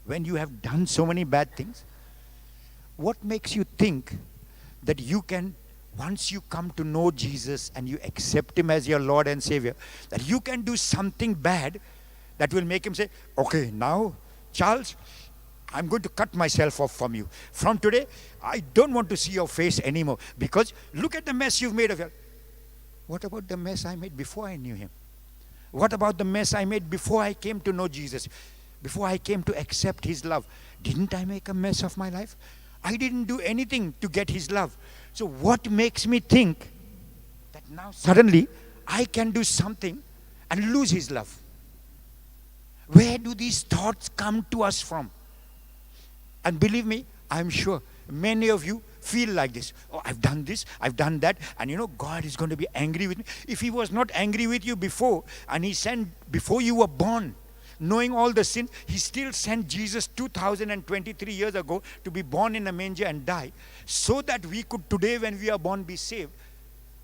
when you have done so many bad things, what makes you think that you can, once you come to know Jesus and you accept him as your Lord and Savior, that you can do something bad that will make him say, okay, now, Charles, I'm going to cut myself off from you. From today, I don't want to see your face anymore, because look at the mess you've made of your. What about the mess I made before I knew him? What about the mess I made before I came to know Jesus? Before I came to accept his love? Didn't I make a mess of my life? I didn't do anything to get his love. So what makes me think that now suddenly I can do something and lose his love? Where do these thoughts come to us from? And believe me, I'm sure many of you feel like this. Oh, I've done this, I've done that, and God is going to be angry with me. If he was not angry with you before, and he sent before you were born, knowing all the sin, he still sent Jesus 2023 years ago to be born in a manger and die, so that we could today, when we are born, be saved.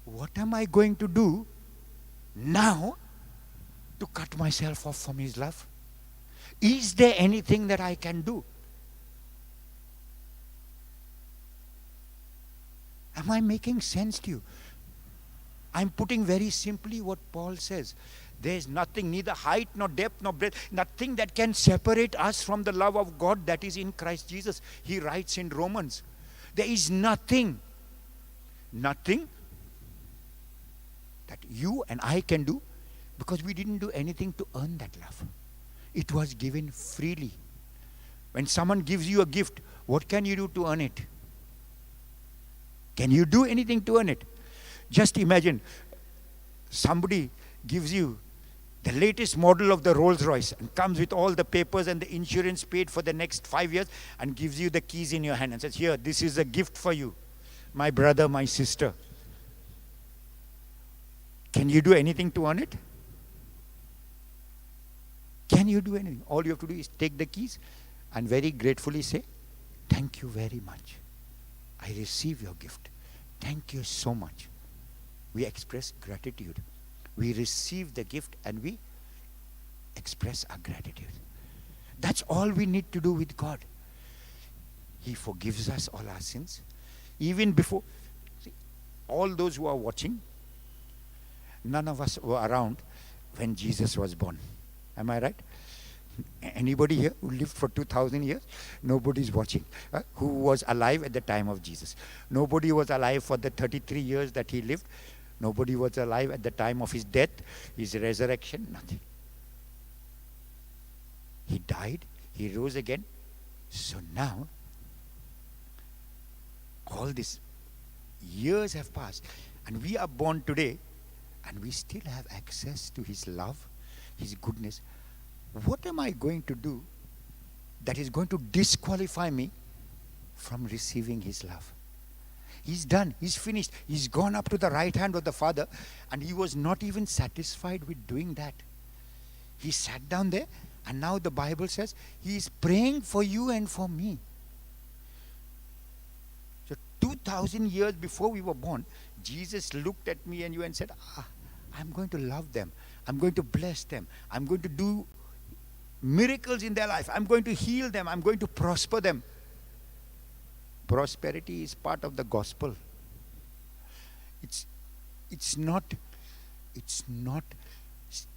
What am I going to do now to cut myself off from his love? Is there anything that I can do? Am I making sense to you? I'm putting very simply what Paul says. There is nothing, neither height nor depth nor breadth, nothing that can separate us from the love of God that is in Christ Jesus. He writes in Romans. There is nothing that you and I can do, because we didn't do anything to earn that love. It was given freely. When someone gives you a gift, what can you do to earn it? Can you do anything to earn it? Just imagine somebody gives you the latest model of the Rolls Royce and comes with all the papers and the insurance paid for the next 5 years and gives you the keys in your hand and says, here, this is a gift for you, my brother, my sister. Can you do anything to earn it? Can you do anything? All you have to do is take the keys and very gratefully say, thank you very much. I receive your gift. Thank you so much. We express gratitude. We receive the gift and we express our gratitude. That's all we need to do with God. He forgives us all our sins. Even before, see, all those who are watching, none of us were around when Jesus was born. Am I right? Anybody here who lived for 2,000 years? Nobody's watching. Who was alive at the time of Jesus? Nobody was alive for the 33 years that he lived. Nobody was alive at the time of his death, his resurrection, nothing. He died, he rose again. So now, all these years have passed, and we are born today, and we still have access to his love, his goodness. What am I going to do that is going to disqualify me from receiving his love? He's done. He's finished. He's gone up to the right hand of the Father, and he was not even satisfied with doing that. He sat down there, and now the Bible says he is praying for you and for me. So 2,000 years before we were born, Jesus looked at me and you and said, I'm going to love them. I'm going to bless them. I'm going to do miracles in their life. I'm going to heal them. I'm going to prosper them. Prosperity is part of the gospel.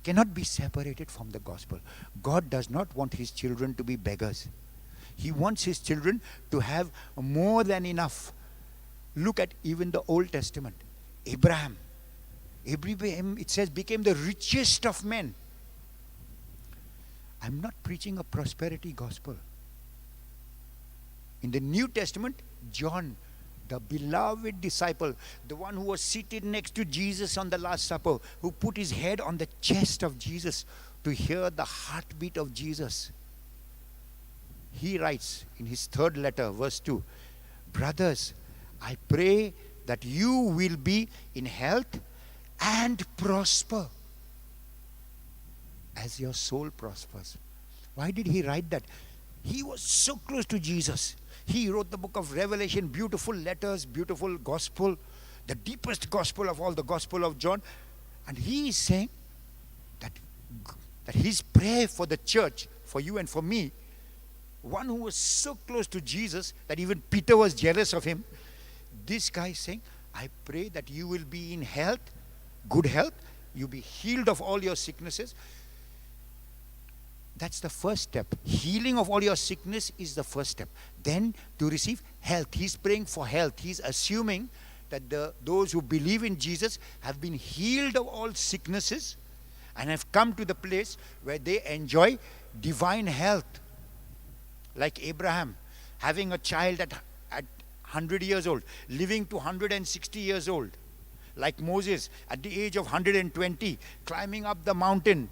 Cannot be separated from the gospel. God does not want his children to be beggars. He wants his children to have more than enough. Look at even the Old Testament. Abraham, it says, became the richest of men. I'm not preaching a prosperity gospel. In the New Testament, John, the beloved disciple, the one who was seated next to Jesus on the Last Supper, who put his head on the chest of Jesus to hear the heartbeat of Jesus. He writes in his third letter, verse 2, brothers, I pray that you will be in health and prosper as your soul prospers. Why did he write that? He was so close to Jesus. He wrote the book of Revelation, beautiful letters, beautiful gospel, the deepest gospel of all, the Gospel of John. And he is saying that his prayer for the church, for you and for me, one who was so close to Jesus that even Peter was jealous of him, this guy is saying, I pray that you will be in health, good health, you be healed of all your sicknesses. That's the first step. Healing of all your sickness is the first step. Then to receive health. He's praying for health. He's assuming that those who believe in Jesus have been healed of all sicknesses and have come to the place where they enjoy divine health. Like Abraham, having a child at 100 years old, living to 160 years old. Like Moses, at the age of 120, climbing up the mountain,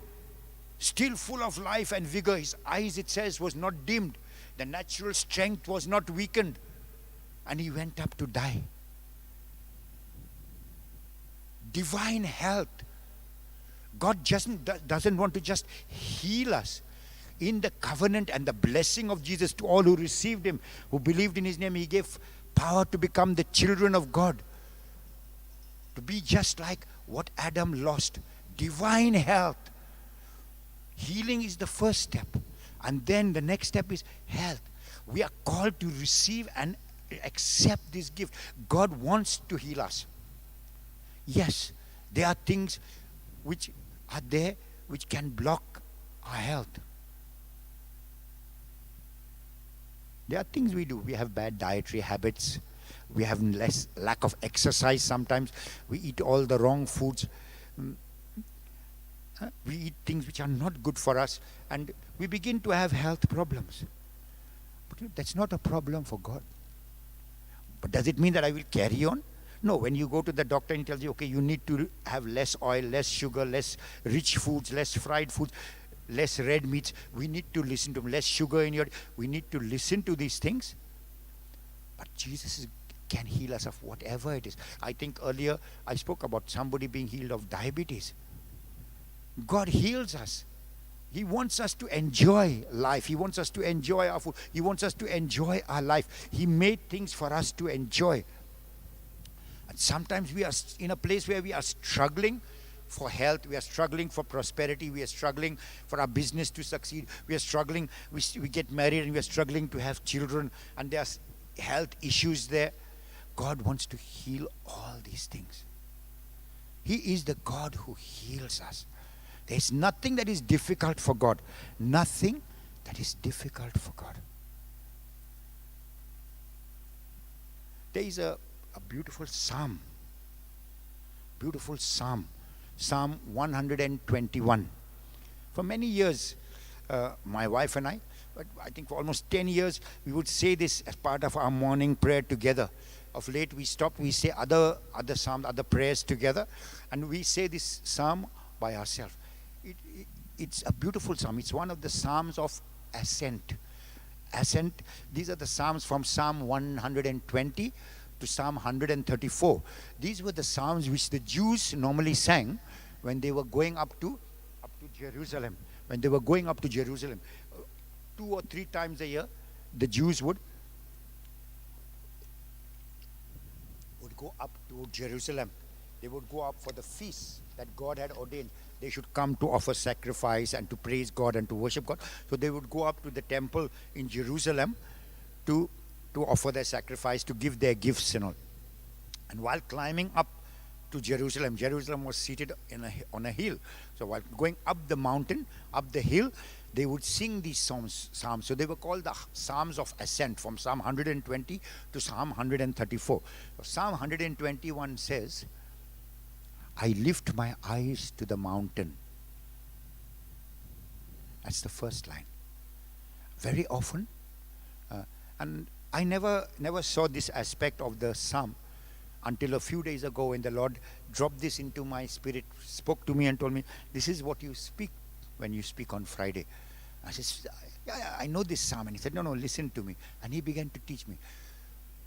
still full of life and vigor. His eyes, it says, was not dimmed. The natural strength was not weakened. And he went up to die. Divine health. God doesn't want to just heal us. In the covenant and the blessing of Jesus to all who received him, who believed in his name, he gave power to become the children of God. To be just like what Adam lost. Divine health. Healing is the first step. And then the next step is health. We are called to receive and accept this gift. God wants to heal us. Yes, there are things which are there which can block our health. There are things we do. We have bad dietary habits. We have lack of exercise sometimes. We eat all the wrong foods. We eat things which are not good for us. And we begin to have health problems. But that's not a problem for God. But does it mean that I will carry on? No, when you go to the doctor and he tells you, okay, you need to have less oil, less sugar, less rich foods, less fried foods, less red meats. We need to listen to them. Less sugar in your... We need to listen to these things. But Jesus can heal us of whatever it is. I think earlier I spoke about somebody being healed of diabetes. God heals us. He wants us to enjoy life. He wants us to enjoy our food. He wants us to enjoy our life. He made things for us to enjoy. And sometimes we are in a place where we are struggling for health, we are struggling for prosperity, we are struggling for our business to succeed, we are struggling, we get married and we are struggling to have children, and there are health issues there. God wants to heal all these things. He is the God who heals us. There is nothing that is difficult for God. Nothing that is difficult for God. There is a beautiful psalm. Beautiful psalm. Psalm 121. For many years, my wife and I think for almost 10 years, we would say this as part of our morning prayer together. Of late, we stopped, we say other psalms, other prayers together, and we say this psalm by ourselves. It's a beautiful psalm. It's one of the psalms of ascent. Ascent, these are the psalms from Psalm 120 to Psalm 134. These were the psalms which the Jews normally sang when they were going up to Jerusalem. When they were going up to Jerusalem, 2 or 3 times a year, the Jews would go up to Jerusalem. They would go up for the feasts that God had ordained. They should come to offer sacrifice and to praise God and to worship God. So they would go up to the temple in Jerusalem to offer their sacrifice, to give their gifts and all. And while climbing up to Jerusalem, Jerusalem was seated on a hill. So while going up the mountain, up the hill, they would sing these psalms. So they were called the Psalms of Ascent, from Psalm 120 to Psalm 134. So Psalm 121 says, I lift my eyes to the mountain. That's the first line. Very often, and I never saw this aspect of the psalm until a few days ago when the Lord dropped this into my spirit, spoke to me and told me, this is what you speak when you speak on Friday. I said, yeah, I know this psalm. And he said, no, listen to me. And he began to teach me.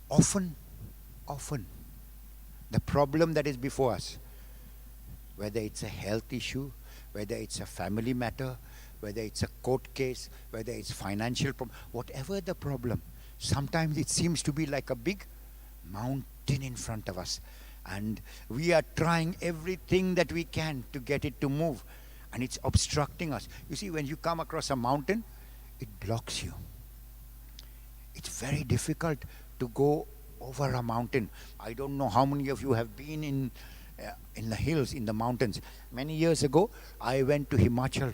Often, the problem that is before us, whether it's a health issue, whether it's a family matter, whether it's a court case, whether it's financial problem, whatever the problem, sometimes it seems to be like a big mountain in front of us. And we are trying everything that we can to get it to move. And it's obstructing us. You see, when you come across a mountain, it blocks you. It's very difficult to go over a mountain. I don't know how many of you have been in the hills, in the mountains. Many years ago, I went to Himachal.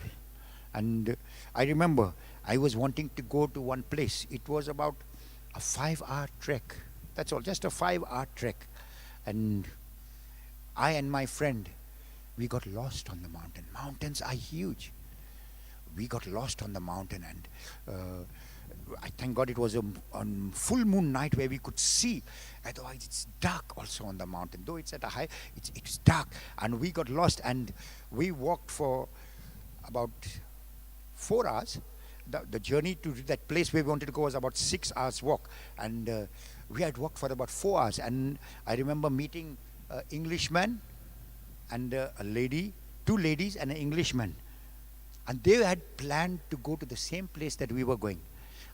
And I remember I was wanting to go to one place. It was about a 5-hour trek. That's all, just a 5-hour trek. And I and my friend, we got lost on the mountain. Mountains are huge. We got lost on the mountain, and I thank God it was a full moon night where we could see. Otherwise, it's dark also on the mountain. Though it's at a high, it's dark, and we got lost. And we walked for about 4 hours. The journey to that place where we wanted to go was about 6 hours walk, and we had walked for about 4 hours. And I remember meeting an Englishman and a lady, 2 ladies and an Englishman. And they had planned to go to the same place that we were going.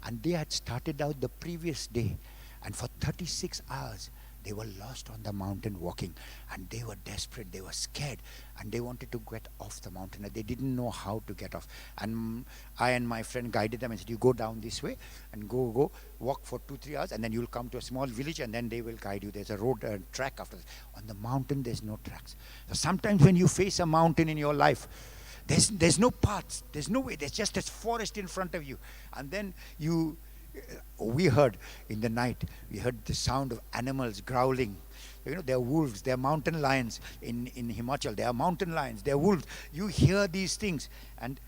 And they had started out the previous day. And for 36 hours, they were lost on the mountain walking. And they were desperate, they were scared. And they wanted to get off the mountain. And they didn't know how to get off. And I and my friend guided them and said, you go down this way and go, walk for 2-3 hours. And then you'll come to a small village and then they will guide you. There's a road, track after this. On the mountain, there's no tracks. So sometimes when you face a mountain in your life, there's no paths, there's no way, there's just a forest in front of you. And then we heard in the night, we heard the sound of animals growling. You know, there are wolves, there are mountain lions in Himachal, there are mountain lions, there are wolves. You hear these things and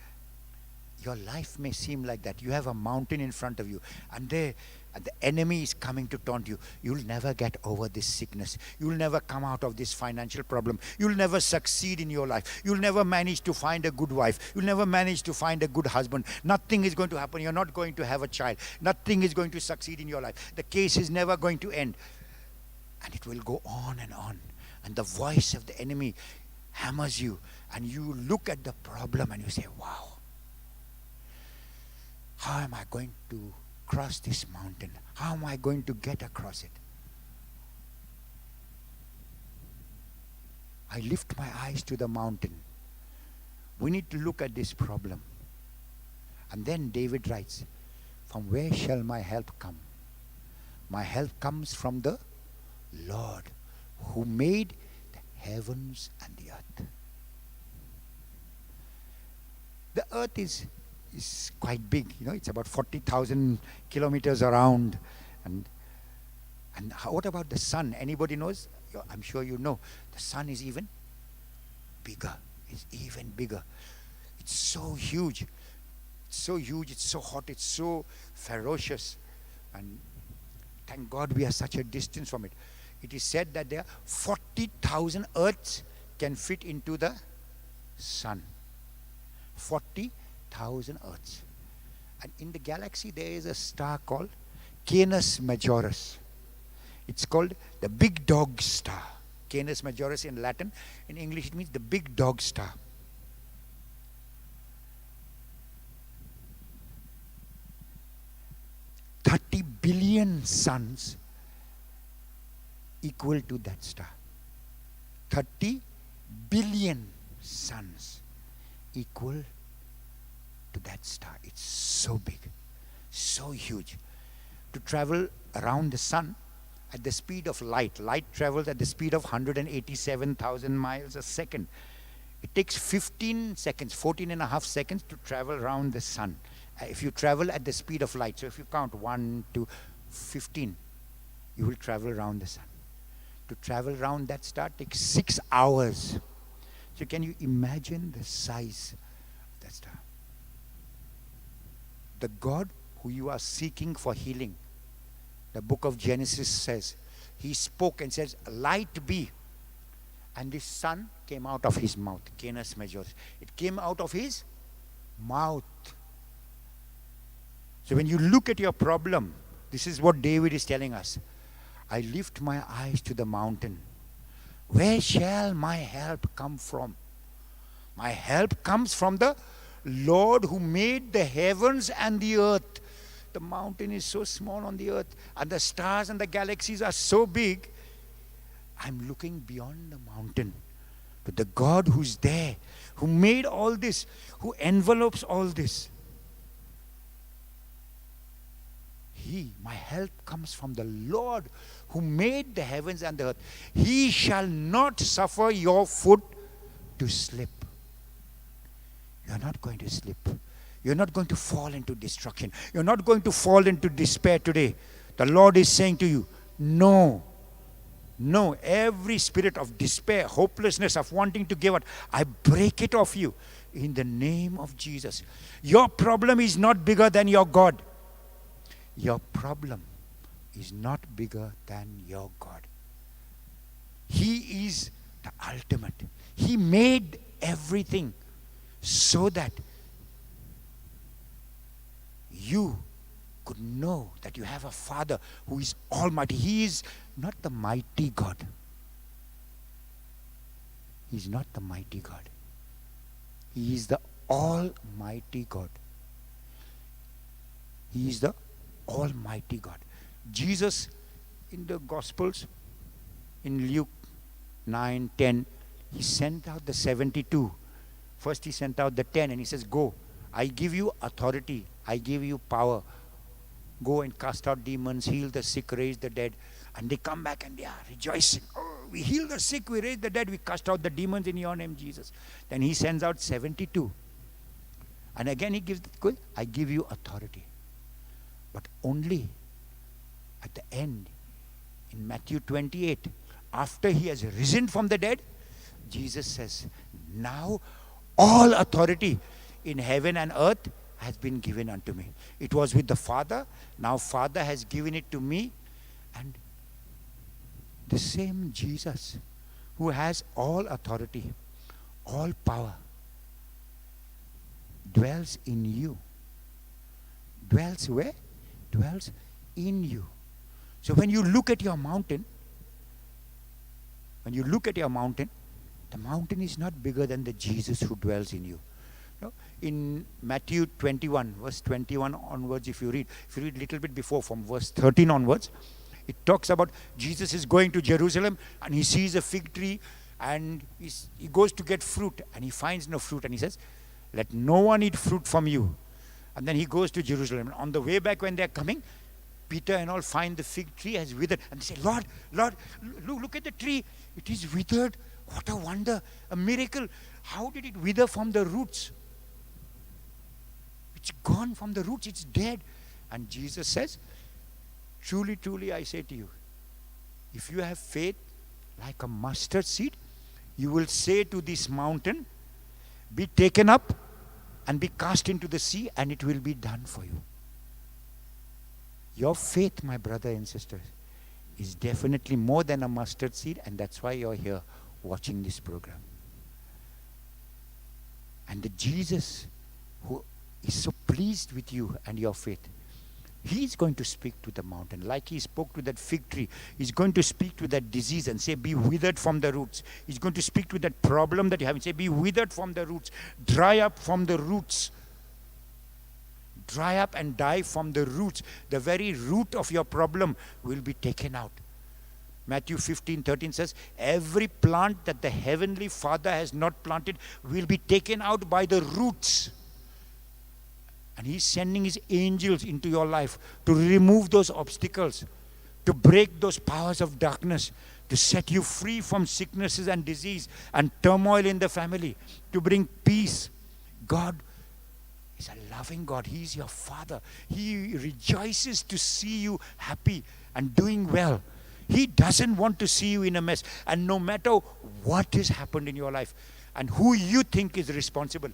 your life may seem like that. You have a mountain in front of you and the enemy is coming to taunt you. You'll never get over this sickness. You'll never come out of this financial problem. You'll never succeed in your life. You'll never manage to find a good wife. You'll never manage to find a good husband. Nothing is going to happen. You're not going to have a child. Nothing is going to succeed in your life. The case is never going to end. And it will go on and on. And the voice of the enemy hammers you. And you look at the problem and you say, wow, how am I going to cross this mountain? How am I going to get across it? I lift my eyes to the mountain. We need to look at this problem. And then David writes, from where shall my help come? My help comes from the Lord who made the heavens and the earth. The earth is quite big, you know, it's about 40,000 kilometers around. And what about the sun? Anybody knows? I'm sure you know. The sun is even bigger. It's even bigger. It's so huge. It's so huge, it's so hot, it's so ferocious. And thank God we are such a distance from it. It is said that there are 40,000 earths can fit into the sun. 40,000 earths. And in the galaxy there is a star called Canis Majoris. It's called the big dog star. Canis Majoris in Latin. In English it means the big dog star. $30 billion suns equal to that star. 30 billion suns equal to that star. It's so big, so huge. To travel around the sun at the speed of light. Light travels at the speed of 187,000 miles a second. It takes 15 seconds, 14 and a half seconds to travel around the sun. If you travel at the speed of light, so if you count 1 to 15, you will travel around the sun. To travel around that star takes 6 hours. So can you imagine the size of that star? The God who you are seeking for healing The book of Genesis says, he spoke and says, light be. And the sun came out of his mouth. Canis Majoris. It came out of his mouth. So when you look at your problem, this is what David is telling us. I lift my eyes to the mountain. Where shall my help come from? My help comes from the Lord who made the heavens and the earth. The mountain is so small on the earth, and the stars and the galaxies are so big. I'm looking beyond the mountain to the God who's there, who made all this, who envelopes all this. My help comes from the Lord who made the heavens and the earth. He shall not suffer your foot to slip. You're not going to slip. You're not going to fall into destruction. You're not going to fall into despair today. The Lord is saying to you, no. No, every spirit of despair, hopelessness, of wanting to give up, I break it off you in the name of Jesus. Your problem is not bigger than your God. Your problem is not bigger than your God. He is the ultimate. He made everything so that you could know that you have a Father who is almighty. He is not the mighty God. He is not the mighty God. He is the almighty God. He is the almighty God. Jesus in the Gospels, in Luke 9:10, he sent out the 72. First he sent out the 10 and he says, go, I give you authority, I give you power. Go and cast out demons, heal the sick, raise the dead. And they come back and they are rejoicing. Oh, we heal the sick, we raise the dead, we cast out the demons in your name, Jesus. Then he sends out 72. And again he gives the good, I give you authority. But only at the end, in Matthew 28, after he has risen from the dead, Jesus says, now all authority in heaven and earth has been given unto me. It was with the Father, now Father has given it to me. And the same Jesus who has all authority, all power, dwells in you. Dwells where? Dwells in you. So when you look at your mountain, the mountain is not bigger than the Jesus who dwells in you. No? In Matthew 21, verse 21 onwards, if you read a little bit before, from verse 13 onwards, it talks about Jesus is going to Jerusalem and he sees a fig tree and he goes to get fruit and he finds no fruit and he says, let no one eat fruit from you. And then he goes to Jerusalem. On the way back when they're coming, Peter and all find the fig tree has withered. And they say, Lord, look at the tree. It is withered. What a wonder, a miracle. How did it wither from the roots? It's gone from the roots, it's dead. And Jesus says, truly, truly, I say to you, if you have faith like a mustard seed, you will say to this mountain, be taken up and be cast into the sea, and it will be done for you. Your faith, my brother and sister, is definitely more than a mustard seed, and that's why you're here watching this program. And the Jesus who is so pleased with you and your faith, He's going to speak to the mountain like He spoke to that fig tree. He's going to speak to that disease and say, be withered from the roots. He's going to speak to that problem that you have and say, be withered from the roots. Dry up from the roots. Dry up and die from the roots. The very root of your problem will be taken out. Matthew 15:13 says, every plant that the Heavenly Father has not planted will be taken out by the roots. And He's sending His angels into your life to remove those obstacles, to break those powers of darkness, to set you free from sicknesses and disease and turmoil in the family, to bring peace. God is a loving God. He is your Father. He rejoices to see you happy and doing well. He doesn't want to see you in a mess. And no matter what has happened in your life and who you think is responsible,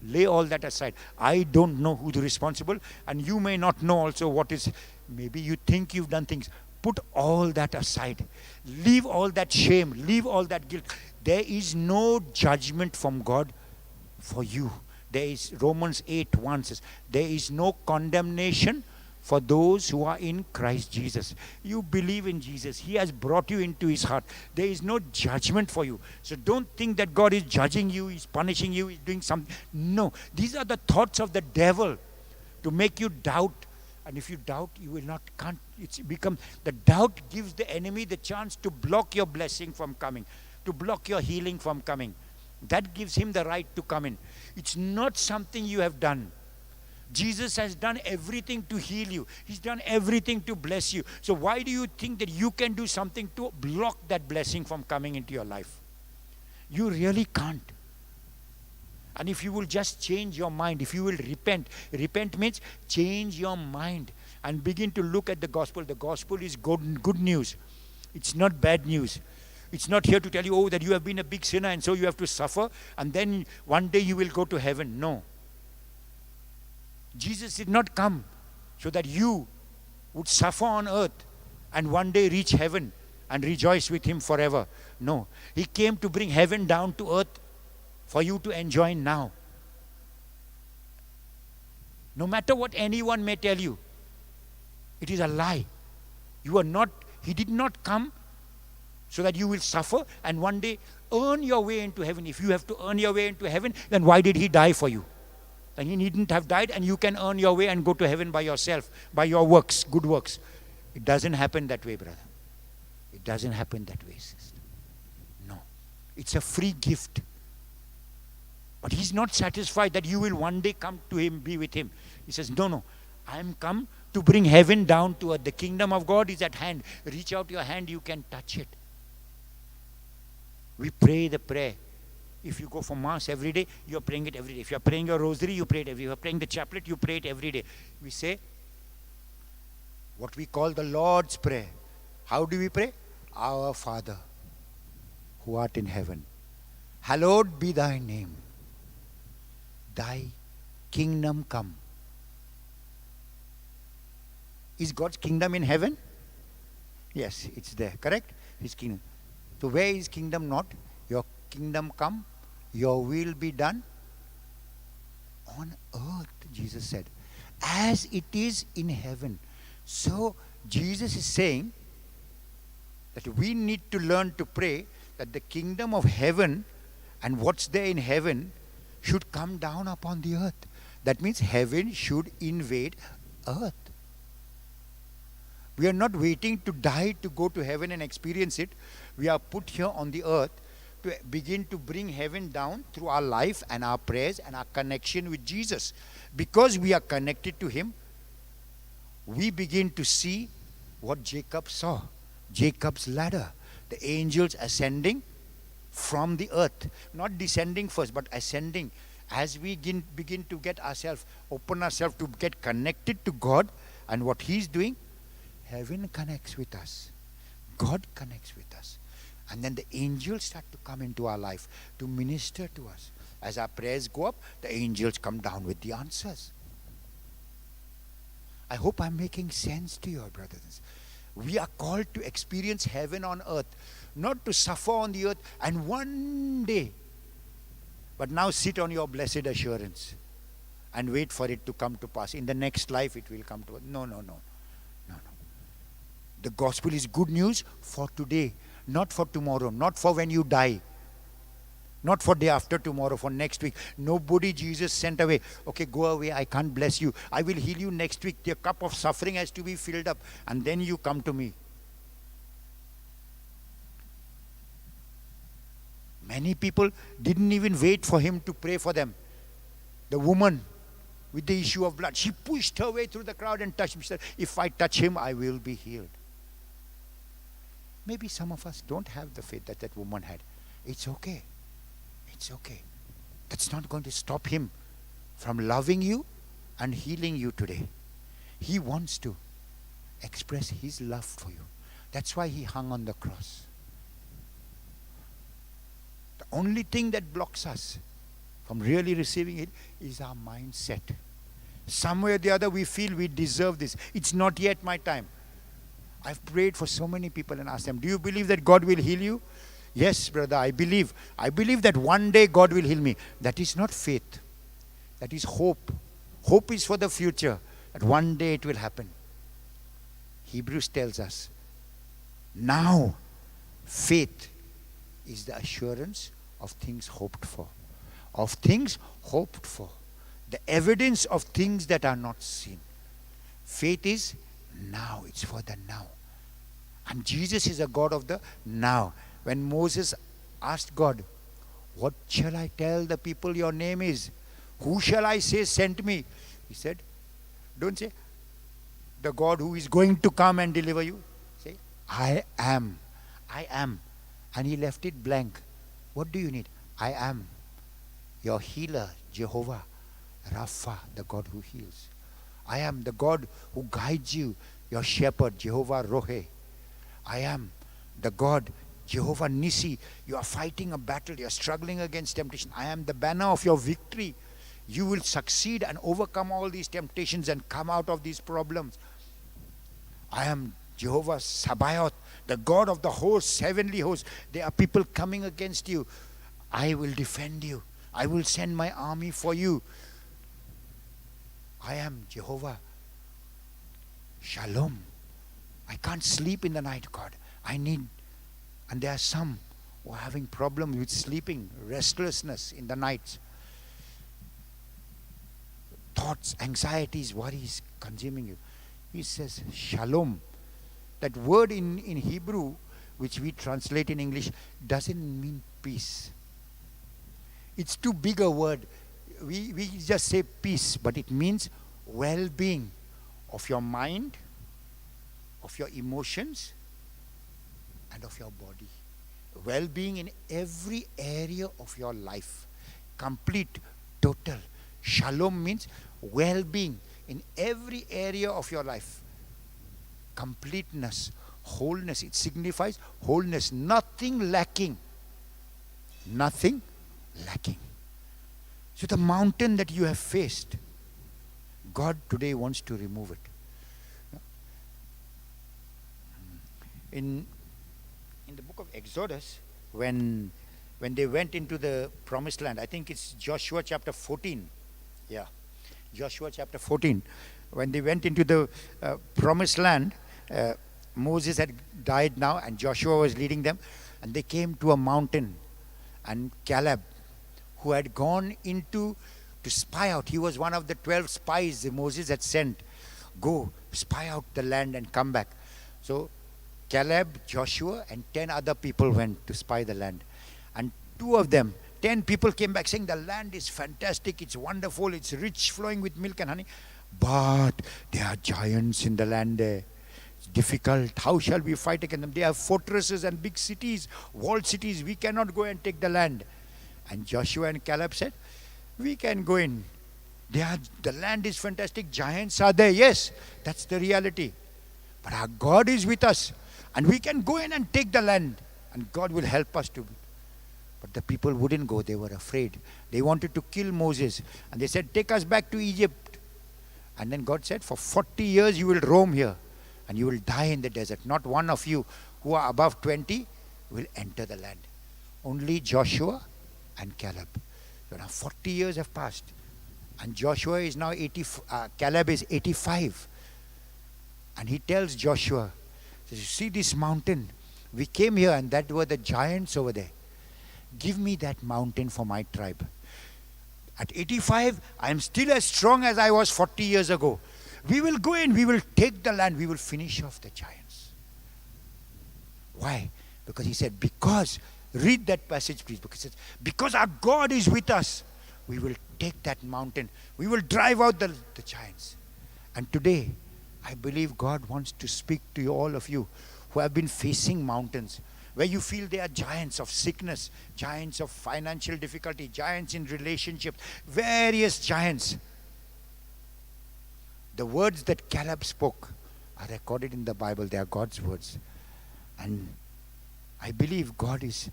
lay all that aside. I don't know who's responsible, and you may not know also what is Maybe you think you've done things. Put all that aside. Leave all that shame. Leave all that guilt. There is no judgment from God for you. There is, Romans 8:1 says, there is no condemnation for those who are in Christ Jesus. You believe in Jesus. He has brought you into his heart. There is no judgment for you. So don't think that God is judging you, he's punishing you, he's doing something. No. These are the thoughts of the devil to make you doubt. And if you doubt, you will not, can't, it's become, the doubt gives the enemy the chance to block your blessing from coming, to block your healing from coming. That gives him the right to come in. It's not something you have done. Jesus has done everything to heal you. He's done everything to bless you. So why do you think that you can do something to block that blessing from coming into your life? You really can't. And if you will just change your mind, if you will repent means change your mind and begin to look at the gospel. The gospel is good news. It's not bad news. It's not here to tell you, oh, that you have been a big sinner and so you have to suffer and then one day you will go to heaven. No. Jesus did not come so that you would suffer on earth and one day reach heaven and rejoice with him forever. No. He came to bring heaven down to earth for you to enjoy now. No matter what anyone may tell you, it is a lie. You are not, he did not come so that you will suffer and one day earn your way into heaven. If you have to earn your way into heaven, then why did he die for you? And he needn't have died and you can earn your way and go to heaven by yourself, by your works, good works. It doesn't happen that way, brother. It doesn't happen that way, sister. No. It's a free gift. But he's not satisfied that you will one day come to him, be with him. He says, no, I am come to bring heaven down to earth. The kingdom of God is at hand. Reach out your hand, you can touch it. We pray the prayer. If you go for mass every day, you are praying it every day. If you are praying your rosary, you pray it every day. If you are praying the chaplet, you pray it every day. We say what we call the Lord's Prayer. How do we pray? Our Father, who art in heaven, hallowed be thy name. Thy kingdom come. Is God's kingdom in heaven? Yes, it's there, correct? His kingdom. So where is kingdom not? Your kingdom come, your will be done on earth, Jesus said, as it is in heaven. So Jesus is saying that we need to learn to pray that the kingdom of heaven and what's there in heaven should come down upon the earth. That means heaven should invade earth. We are not waiting to die to go to heaven and experience it. We are put here on the earth to begin to bring heaven down through our life and our prayers and our connection with Jesus. Because we are connected to him, we begin to see what Jacob saw. Jacob's ladder. The angels ascending from the earth. Not descending first, but ascending. As we begin to get ourselves, open ourselves to get connected to God and what he's doing, heaven connects with us. God connects with us. And then the angels start to come into our life to minister to us. As our prayers go up, the angels come down with the answers. I hope I'm making sense to you, brothers. We are called to experience heaven on earth, not to suffer on the earth and one day, but now sit on your blessed assurance and wait for it to come to pass. In the next life it will come to us. No. The gospel is good news for today, not for tomorrow, not for when you die, not for day after tomorrow, for next week. Nobody Jesus sent away. Okay, go away, I can't bless you. I will heal you next week. Your cup of suffering has to be filled up and then you come to me. Many people didn't even wait for him to pray for them. The woman with the issue of blood, she pushed her way through the crowd and touched him. She said, if I touch him, I will be healed. Maybe some of us don't have the faith that that woman had. It's okay. It's okay. That's not going to stop him from loving you and healing you today. He wants to express his love for you. That's why he hung on the cross. The only thing that blocks us from really receiving it is our mindset. Some way or the other we feel we deserve this. It's not yet my time. I've prayed for so many people and asked them, do you believe that God will heal you? Yes, brother, I believe. I believe that one day God will heal me. That is not faith. That is hope. Hope is for the future, that one day it will happen. Hebrews tells us, now faith is the assurance of things hoped for. Of things hoped for. The evidence of things that are not seen. Faith is now. It's for the now. And Jesus is a God of the now. When Moses asked God, what shall I tell the people your name is? Who shall I say sent me? He said, don't say, the God who is going to come and deliver you. Say, I am. I am. And he left it blank. What do you need? I am your healer, Jehovah Rapha, the God who heals. I am the God who guides you, your shepherd, Jehovah Rohe. I am the God, Jehovah Nissi. You are fighting a battle. You are struggling against temptation. I am the banner of your victory. You will succeed and overcome all these temptations and come out of these problems. I am Jehovah Sabaoth, the God of the hosts, heavenly hosts. There are people coming against you. I will defend you. I will send my army for you. I am Jehovah Shalom. I can't sleep in the night, God. I need, and there are some who are having problems with sleeping, restlessness in the nights. Thoughts, anxieties, worries consuming you. He says, Shalom. That word in Hebrew, which we translate in English, doesn't mean peace. It's too big a word. We just say peace, but it means well-being of your mind, of your emotions, and of your body. Well-being in every area of your life. Complete, total. Shalom means well-being in every area of your life. Completeness, wholeness. It signifies wholeness. Nothing lacking. Nothing lacking. So the mountain that you have faced, God today wants to remove it. In the book of Exodus, when they went into the promised land, I think it's Joshua chapter 14. Yeah, Joshua chapter 14. When they went into the promised land, Moses had died now and Joshua was leading them, and they came to a mountain, and Caleb, who had gone into to spy out, he was one of the 12 spies that Moses had sent. Go spy out the land and come back. So Caleb, Joshua, and 10 other people went to spy the land. And 2 of them, 10 people came back saying the land is fantastic, it's wonderful, it's rich, flowing with milk and honey. But there are giants in the land there. It's difficult. How shall we fight against them? They have fortresses and big cities, walled cities. We cannot go and take the land. And Joshua and Caleb said, we can go in. The land is fantastic. Giants are there. Yes, that's the reality. But our God is with us. And we can go in and take the land. And God will help us to. But the people wouldn't go. They were afraid. They wanted to kill Moses. And they said, take us back to Egypt. And then God said, for 40 years you will roam here. And you will die in the desert. Not one of you who are above 20 will enter the land. Only Joshua and Caleb. So now 40 years have passed. And Joshua is now Caleb is 85. And he tells Joshua, says, you see this mountain? We came here and that were the giants over there. Give me that mountain for my tribe. At 85, I am still as strong as I was 40 years ago. We will go in, we will take the land, we will finish off the giants. Why? Because he said, because, read that passage please, because it says, because our God is with us, we will take that mountain, we will drive out the giants. And today, I believe God wants to speak to you, all of you who have been facing mountains, where you feel they are giants of sickness, giants of financial difficulty, giants in relationships, various giants. The words that Caleb spoke are recorded in the Bible. They are God's words. And I believe God is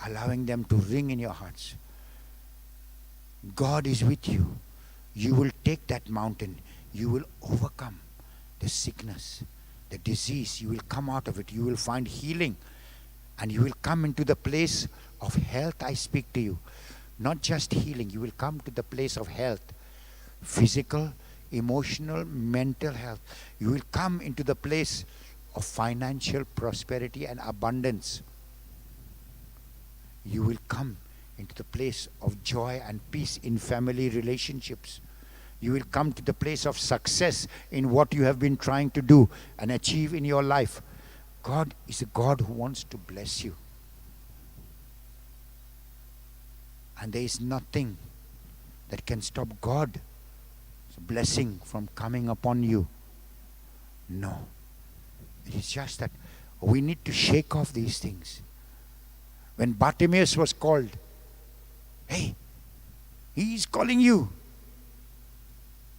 allowing them to ring in your hearts. God is with you. you will take that mountain. You will overcome the sickness, the disease. You will come out of it. You will find healing. And you will come into the place of health, I speak to you. Not just healing. You will come to the place of health. Physical, emotional, mental health. You will come into the place of financial prosperity and abundance. You will come into the place of joy and peace in family relationships. You will come to the place of success in what you have been trying to do and achieve in your life. God is a God who wants to bless you. And there is nothing that can stop God's blessing from coming upon you. No. It is just that we need to shake off these things. When Bartimaeus was called, hey, he is calling you.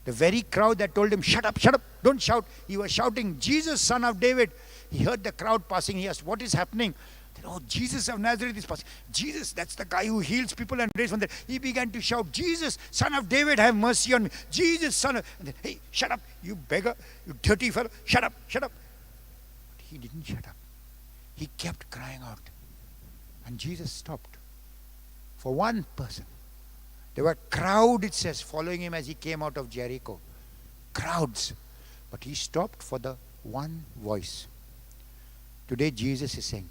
The very crowd that told him, shut up, don't shout. He was shouting, Jesus, Son of David. He heard the crowd passing. He asked, what is happening? They said, oh, Jesus of Nazareth is passing. Jesus, that's the guy who heals people and raised from the dead. He began to shout, Jesus, Son of David, have mercy on me. Jesus, Son of... And then, hey, shut up, you beggar, you dirty fellow. Shut up. But he didn't shut up. He kept crying out. And Jesus stopped. For one person. There were crowd, it says, following him as he came out of Jericho. Crowds. But he stopped for the one voice. Today Jesus is saying,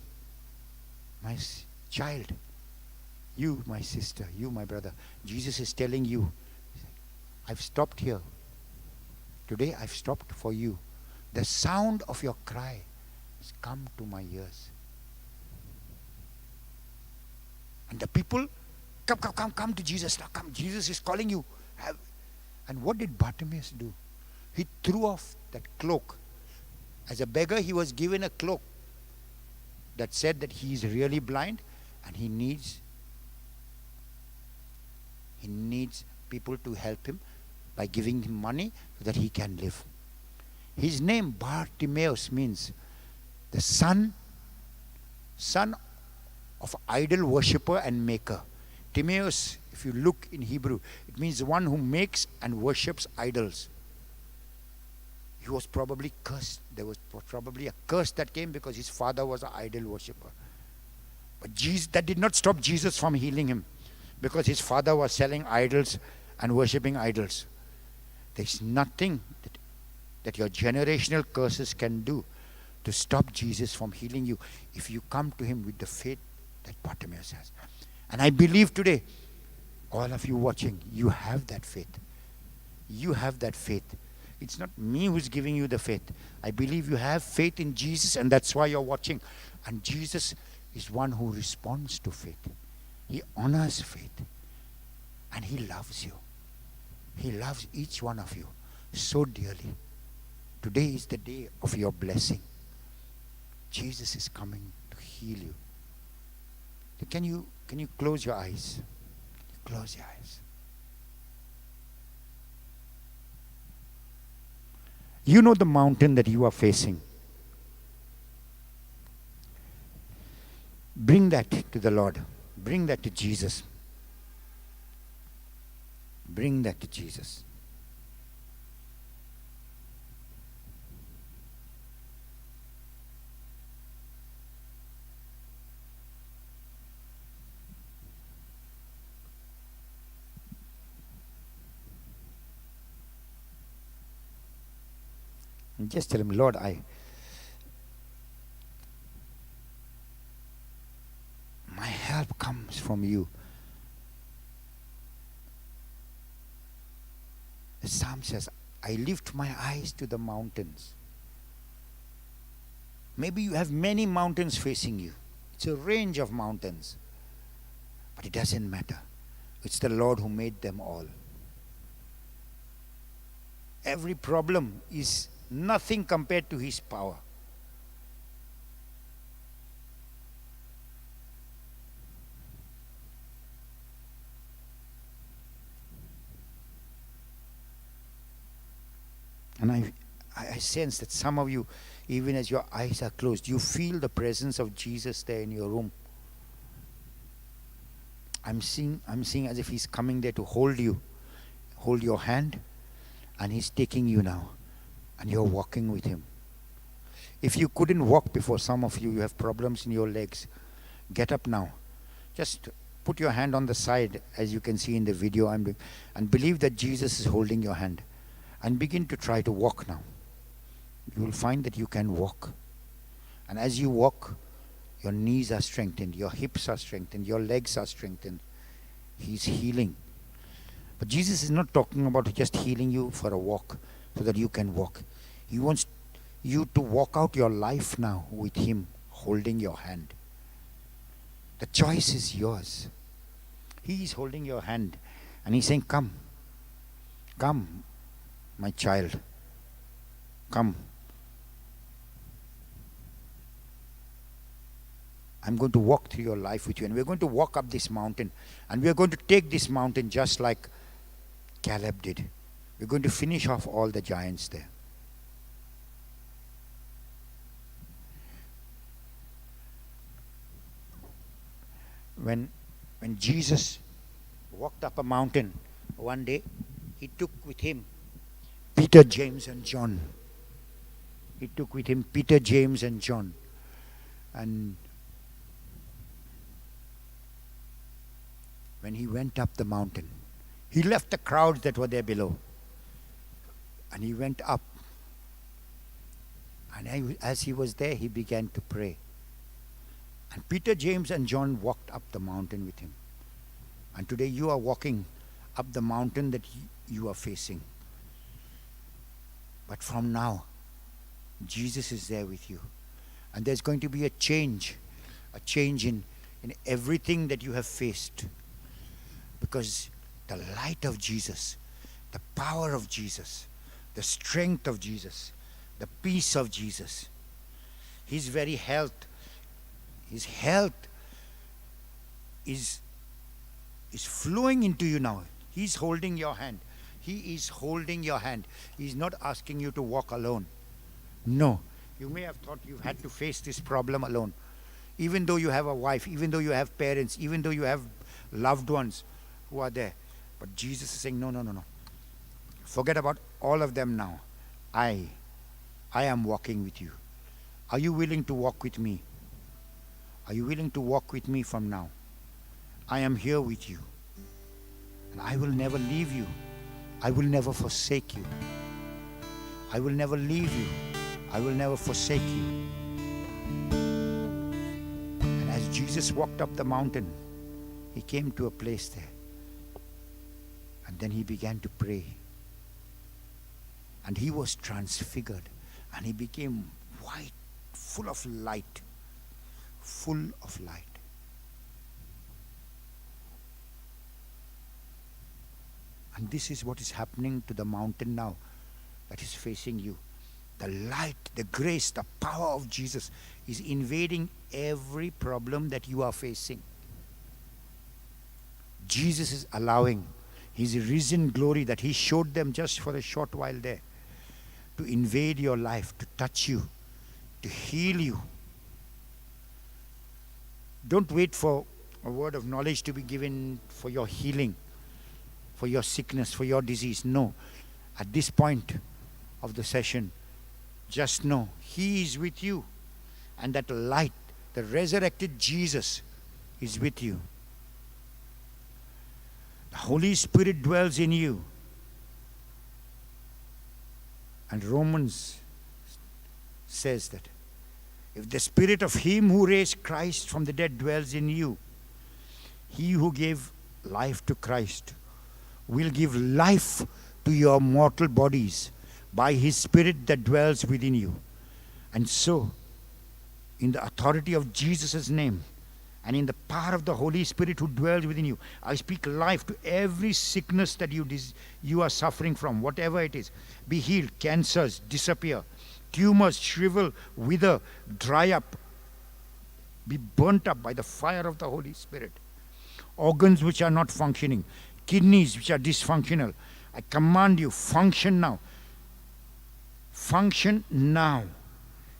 my child, you, my sister, you, my brother, Jesus is telling you, I've stopped here. Today I've stopped for you. The sound of your cry has come to my ears. And the people, come to Jesus now. Come, Jesus is calling you. And what did Bartimaeus do? He threw off that cloak. As a beggar, he was given a cloak that said that he is really blind and he needs people to help him by giving him money so that he can live. His name, Bartimaeus, means the son of idol worshipper and maker. Timaeus, if you look in Hebrew, it means the one who makes and worships idols. He was probably cursed. There was probably a curse that came because his father was an idol worshipper. But that did not stop Jesus from healing him, because his father was selling idols and worshipping idols. There is nothing that your generational curses can do to stop Jesus from healing you if you come to him with the faith that Bartimaeus has. And I believe today, all of you watching, you have that faith. You have that faith. It's not me who's giving you the faith. I believe you have faith in Jesus, and that's why you're watching. And Jesus is one who responds to faith. He honors faith. And he loves you. He loves each one of you so dearly. Today is the day of your blessing. Jesus is coming to heal you. Can you close your eyes? Close your eyes. You know the mountain that you are facing. Bring that to the Lord. Bring that to Jesus. Bring that to Jesus. And just tell him, Lord, my help comes from you. The psalm says, I lift my eyes to the mountains. Maybe you have many mountains facing you. It's a range of mountains. But it doesn't matter. It's the Lord who made them all. Every problem is nothing compared to his power. And I sense that some of you, even as your eyes are closed, you feel the presence of Jesus there in your room. I'm seeing as if he's coming there to hold you hold your hand, and He's taking you now, and you're walking with Him. If you couldn't walk before, some of you, you have problems in your legs, get up now. Just put your hand on the side, as you can see in the video I'm doing, and believe that Jesus is holding your hand, and begin to try to walk now. You will find that you can walk. And as you walk, your knees are strengthened, your hips are strengthened, your legs are strengthened. He's healing. But Jesus is not talking about just healing you for a walk so that you can walk. He wants you to walk out your life now with Him holding your hand. The choice is yours. He is holding your hand and He's saying, come, come, my child, come. I'm going to walk through your life with you, and we're going to walk up this mountain, and we're going to take this mountain just like Caleb did. We're going to finish off all the giants there. When Jesus walked up a mountain one day, He took with Him Peter, James, and John. He took with Him Peter, James, and John. And when He went up the mountain, He left the crowds that were there below, and He went up. And as He was there, He began to pray. And Peter, James, and John walked up the mountain with Him. And today you are walking up the mountain that you are facing. But from now, Jesus is there with you. And there's going to be a change in everything that you have faced. Because the light of Jesus, the power of Jesus, the strength of Jesus, the peace of Jesus, His very health, His health is flowing into you now. He's holding your hand. He is holding your hand. He's not asking you to walk alone. No. You may have thought you've had to face this problem alone. Even though you have a wife, even though you have parents, even though you have loved ones who are there. But Jesus is saying, no. Forget about all of them now. I am walking with you. Are you willing to walk with me? Are you willing to walk with me from now? I am here with you. And I will never leave you. I will never forsake you. I will never leave you. I will never forsake you. And as Jesus walked up the mountain, He came to a place there. And then He began to pray. And He was transfigured. And He became white, full of light. Full of light. And this is what is happening to the mountain now that is facing you. The light, the grace, the power of Jesus is invading every problem that you are facing. Jesus is allowing His risen glory that He showed them just for a short while there to invade your life, to touch you, to heal you. Don't wait for a word of knowledge to be given for your healing, for your sickness, for your disease. No. At this point of the session, just know He is with you. And that light, the resurrected Jesus, is with you. The Holy Spirit dwells in you. And Romans says that if the Spirit of Him who raised Christ from the dead dwells in you, He who gave life to Christ will give life to your mortal bodies by His Spirit that dwells within you. And so, in the authority of Jesus' name and in the power of the Holy Spirit who dwells within you, I speak life to every sickness that you are suffering from, whatever it is. Be healed. Cancers disappear. Tumors shrivel, wither, dry up, be burnt up by the fire of the Holy Spirit. Organs which are not functioning, kidneys which are dysfunctional, I command you, function now. Function now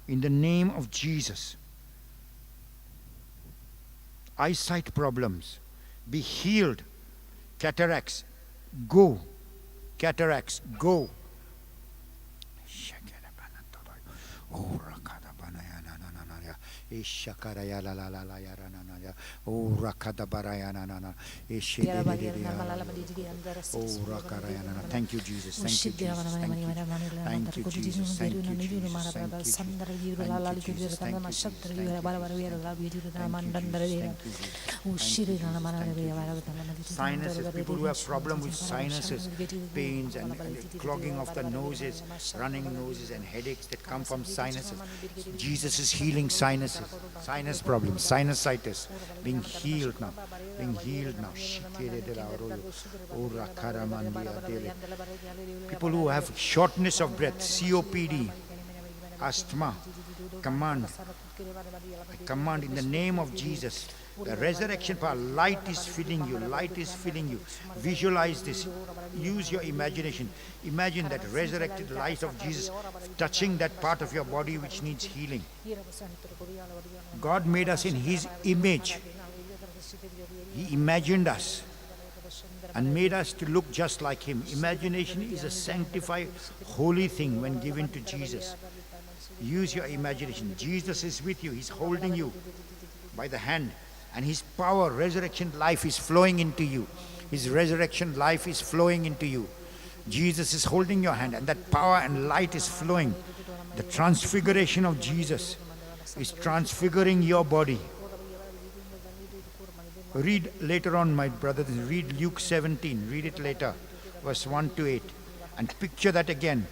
in the name of Jesus. Eyesight problems, be healed. Cataracts, go cataracts, go. Oh, Ishakaraya la la la la yaranana. Oh, Rakadabarayana. Oh, Rakarayana. Thank you, Jesus. Thank you, Jesus. Thank you. Thank you, Jesus. Thank you, Jesus. Thank you, Jesus. Thank you, Jesus. Thank you, Jesus. Thank you, Jesus. Sinuses, people who have problem with sinuses, pains and clogging of the noses, running noses and headaches that come from sinuses. Jesus is healing sinuses, sinus problems, sinusitis, being healed now, being healed now. People who have shortness of breath, COPD, asthma, command in the name of Jesus. The resurrection power, light is filling you, light is filling you. Visualize this, use your imagination. Imagine that resurrected light of Jesus touching that part of your body which needs healing. God made us in His image. He imagined us and made us to look just like Him. Imagination is a sanctified, holy thing when given to Jesus. Use your imagination. Jesus is with you. He's holding you by the hand. And His power, resurrection life is flowing into you. His resurrection life is flowing into you. Jesus is holding your hand and that power and light is flowing. The transfiguration of Jesus is transfiguring your body. Read later on, my brothers, read Luke 17. Read it later, verse 1 to 8. And picture that again.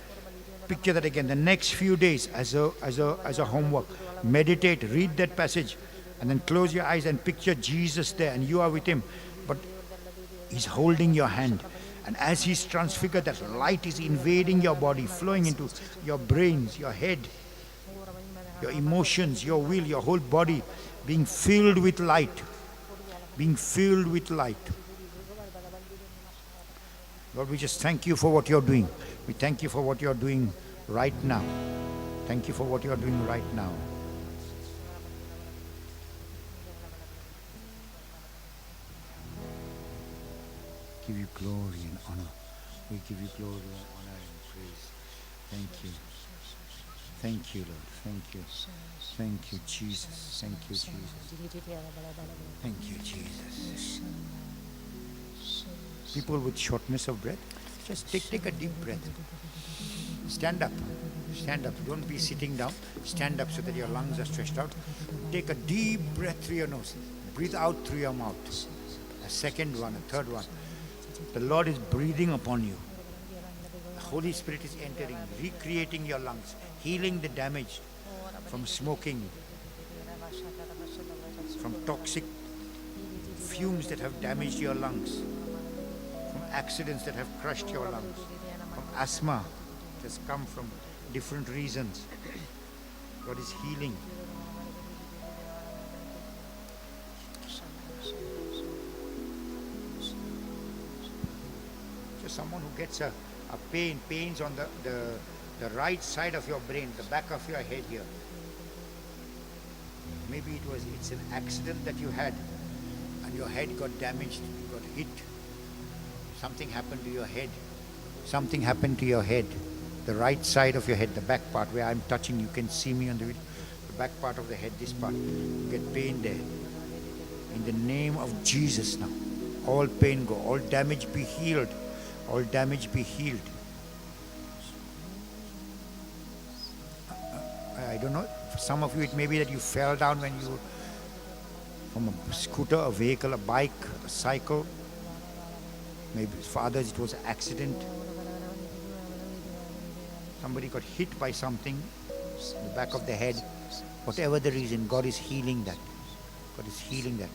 Picture that again. The next few days as a homework. Meditate, read that passage. And then close your eyes and picture Jesus there and you are with Him. But He's holding your hand. And as He's transfigured, that light is invading your body, flowing into your brains, your head, your emotions, your will, your whole body, being filled with light. Being filled with light. Lord, we just thank You for what You're doing. We thank You for what You're doing right now. Thank You for what You're doing right now. Give You glory and honor. We give You glory and honor and praise. Thank You. Thank You, Lord. Thank You. Thank You, Jesus. Thank You, Jesus. Thank You, Jesus. People with shortness of breath, just take a deep breath. Stand up. Stand up. Don't be sitting down. Stand up so that your lungs are stretched out. Take a deep breath through your nose. Breathe out through your mouth. A second one, a third one. The Lord is breathing upon you. The Holy Spirit is entering, recreating your lungs, healing the damage from smoking, from toxic fumes that have damaged your lungs, from accidents that have crushed your lungs, from asthma that has come from different reasons. God is healing. Someone who gets a pains on the right side of your brain, the back of your head here. Maybe it's an accident that you had and your head got damaged, got hit. Something happened to your head. Something happened to your head. The right side of your head, the back part where I'm touching, you can see me on the video. The back part of the head, this part. You get pain there. In the name of Jesus now. All pain go, all damage be healed. All damage be healed. I don't know, for some of you it may be that you fell down when you from a scooter, a vehicle, a bike, a cycle. Maybe for others it was an accident. Somebody got hit by something in the back of the head. Whatever the reason, God is healing that. God is healing that.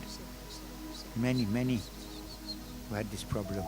Many who had this problem.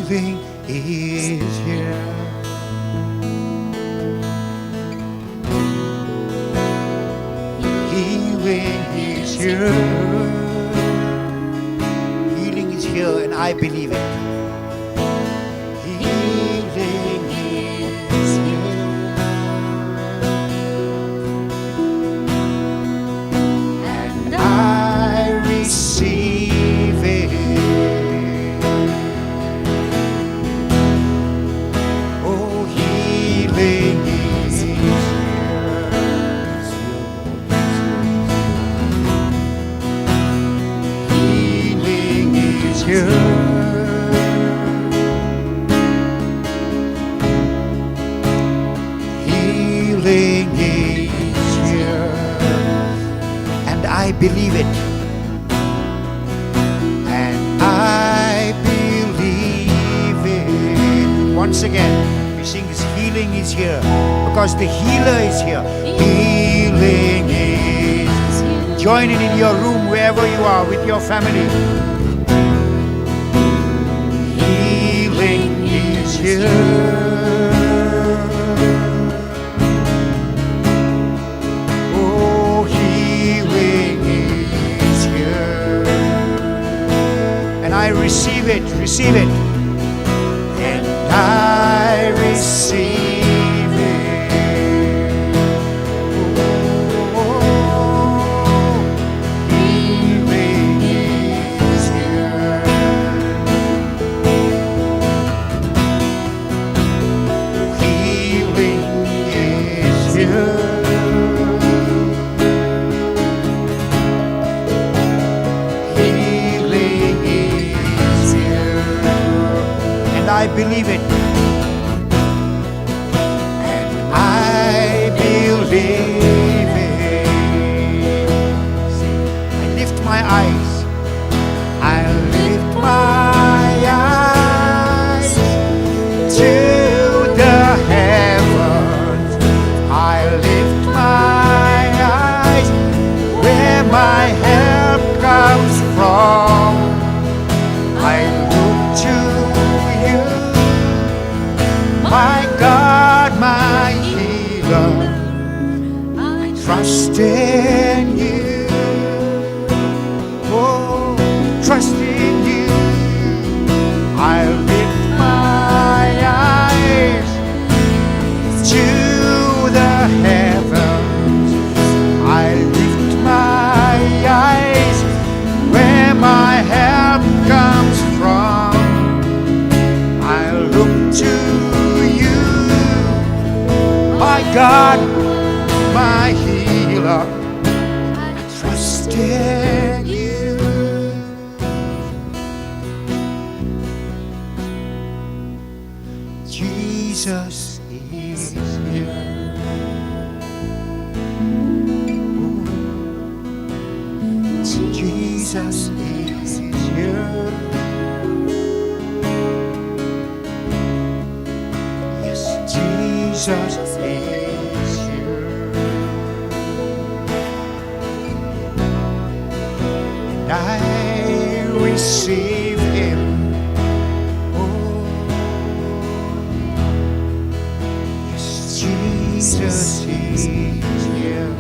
Healing is here. Healing is here. Healing is here, and I believe it. Healing is here. And I receive it. Oh, healing is here. Healing is here. Healing is here. And I believe it. And I believe it. Once again, we sing this, healing is here. Because the healer is here. Healing is here. Join in your room, wherever you are, with your family. Healing is here. Oh, healing is here. And I receive it, receive it. And I receive it. Oh, healing is here. Healing is here. Healing is here. And I believe it. And I believe it. I lift my eyes. I lift my eyes to the heavens. I lift my eyes where my help comes from. I look to you, my God, my healer. I trust in you. Oh, trust in you. I lift my eyes to the heavens. I lift my eyes where my help comes from. I look to you, my God, my healer. I trust in you. Jesus is here. Jesus is here. Yes, Jesus is here. And I receive him. Oh, yes, Jesus is here.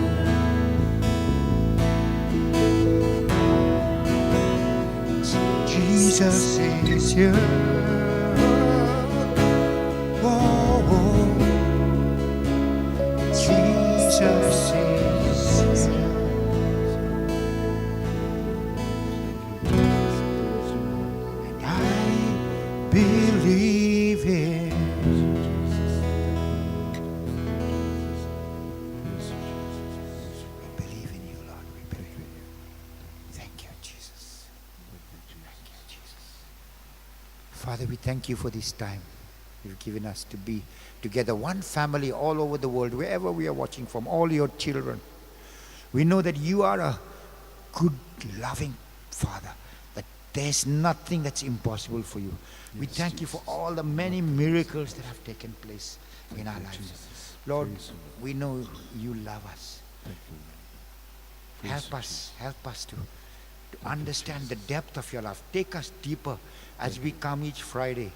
Jesus is here. Oh, Jesus is here. And I believe it. We believe in you, Lord. We believe in you. Thank you, Jesus. Thank you, Jesus. Father, we thank you for this time you've given us to be together, one family all over the world, wherever we are watching from, all your children. We know that you are a good, loving Father, that there's nothing that's impossible for you. We thank you for all the many miracles that have taken place in our lives. Lord, we know you love us. Help us to understand the depth of your love. Take us deeper as we come each Friday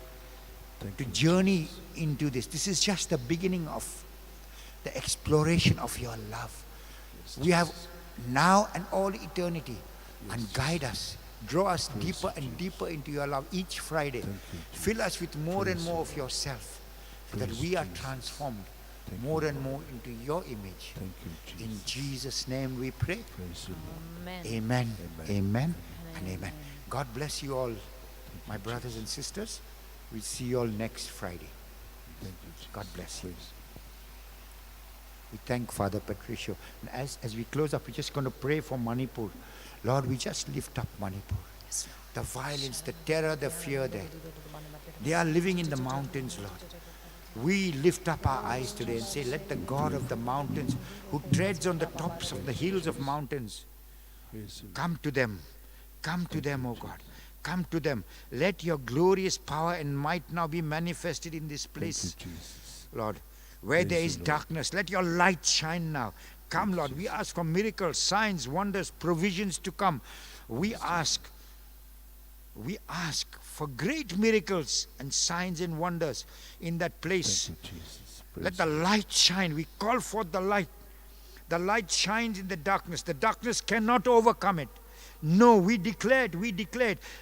to journey into this. This is just the beginning of the exploration of your love. We have now and all eternity. And guide us, draw us deeper and deeper into your love each Friday. Fill us with more and more of yourself, so that we are transformed more and more into your image. In Jesus' name we pray. Amen. Amen. And amen. God bless you all, my brothers and sisters. We'll see you all next Friday. God bless you. We thank Father Patricio. And as we close up, we're just going to pray for Manipur. Lord, we just lift up Manipur. The violence, the terror, the fear there. They are living in the mountains, Lord. We lift up our eyes today and say, let the God of the mountains, who treads on the tops of the hills of mountains, come to them. Come to them, O God. Come to them. Let your glorious power and might now be manifested in this place, Lord. Where there is darkness, let your light shine now. Come, Lord. We ask for miracles, signs, wonders, provisions to come. We ask for great miracles and signs and wonders in that place. Let the light shine. We call forth the light. The light shines in the darkness. The darkness cannot overcome it. No, we declared,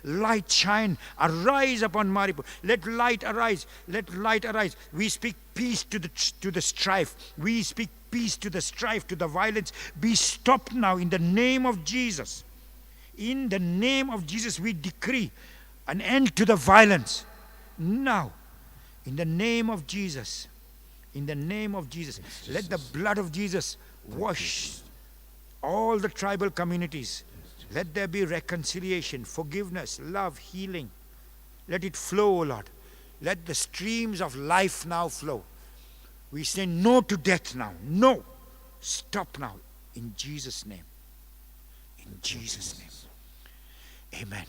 light shine, arise upon Manipur. Let light arise, let light arise. We speak peace to the strife. We speak peace to the strife, to the violence. Be stopped now in the name of Jesus. In the name of Jesus, we decree an end to the violence. Now, in the name of Jesus, in the name of Jesus, let the blood of Jesus wash all the tribal communities. Let there be reconciliation, forgiveness, love, healing. Let it flow, O Lord. Let the streams of life now flow. We say no to death now. No. Stop now. In Jesus' name. In Jesus' name. Amen.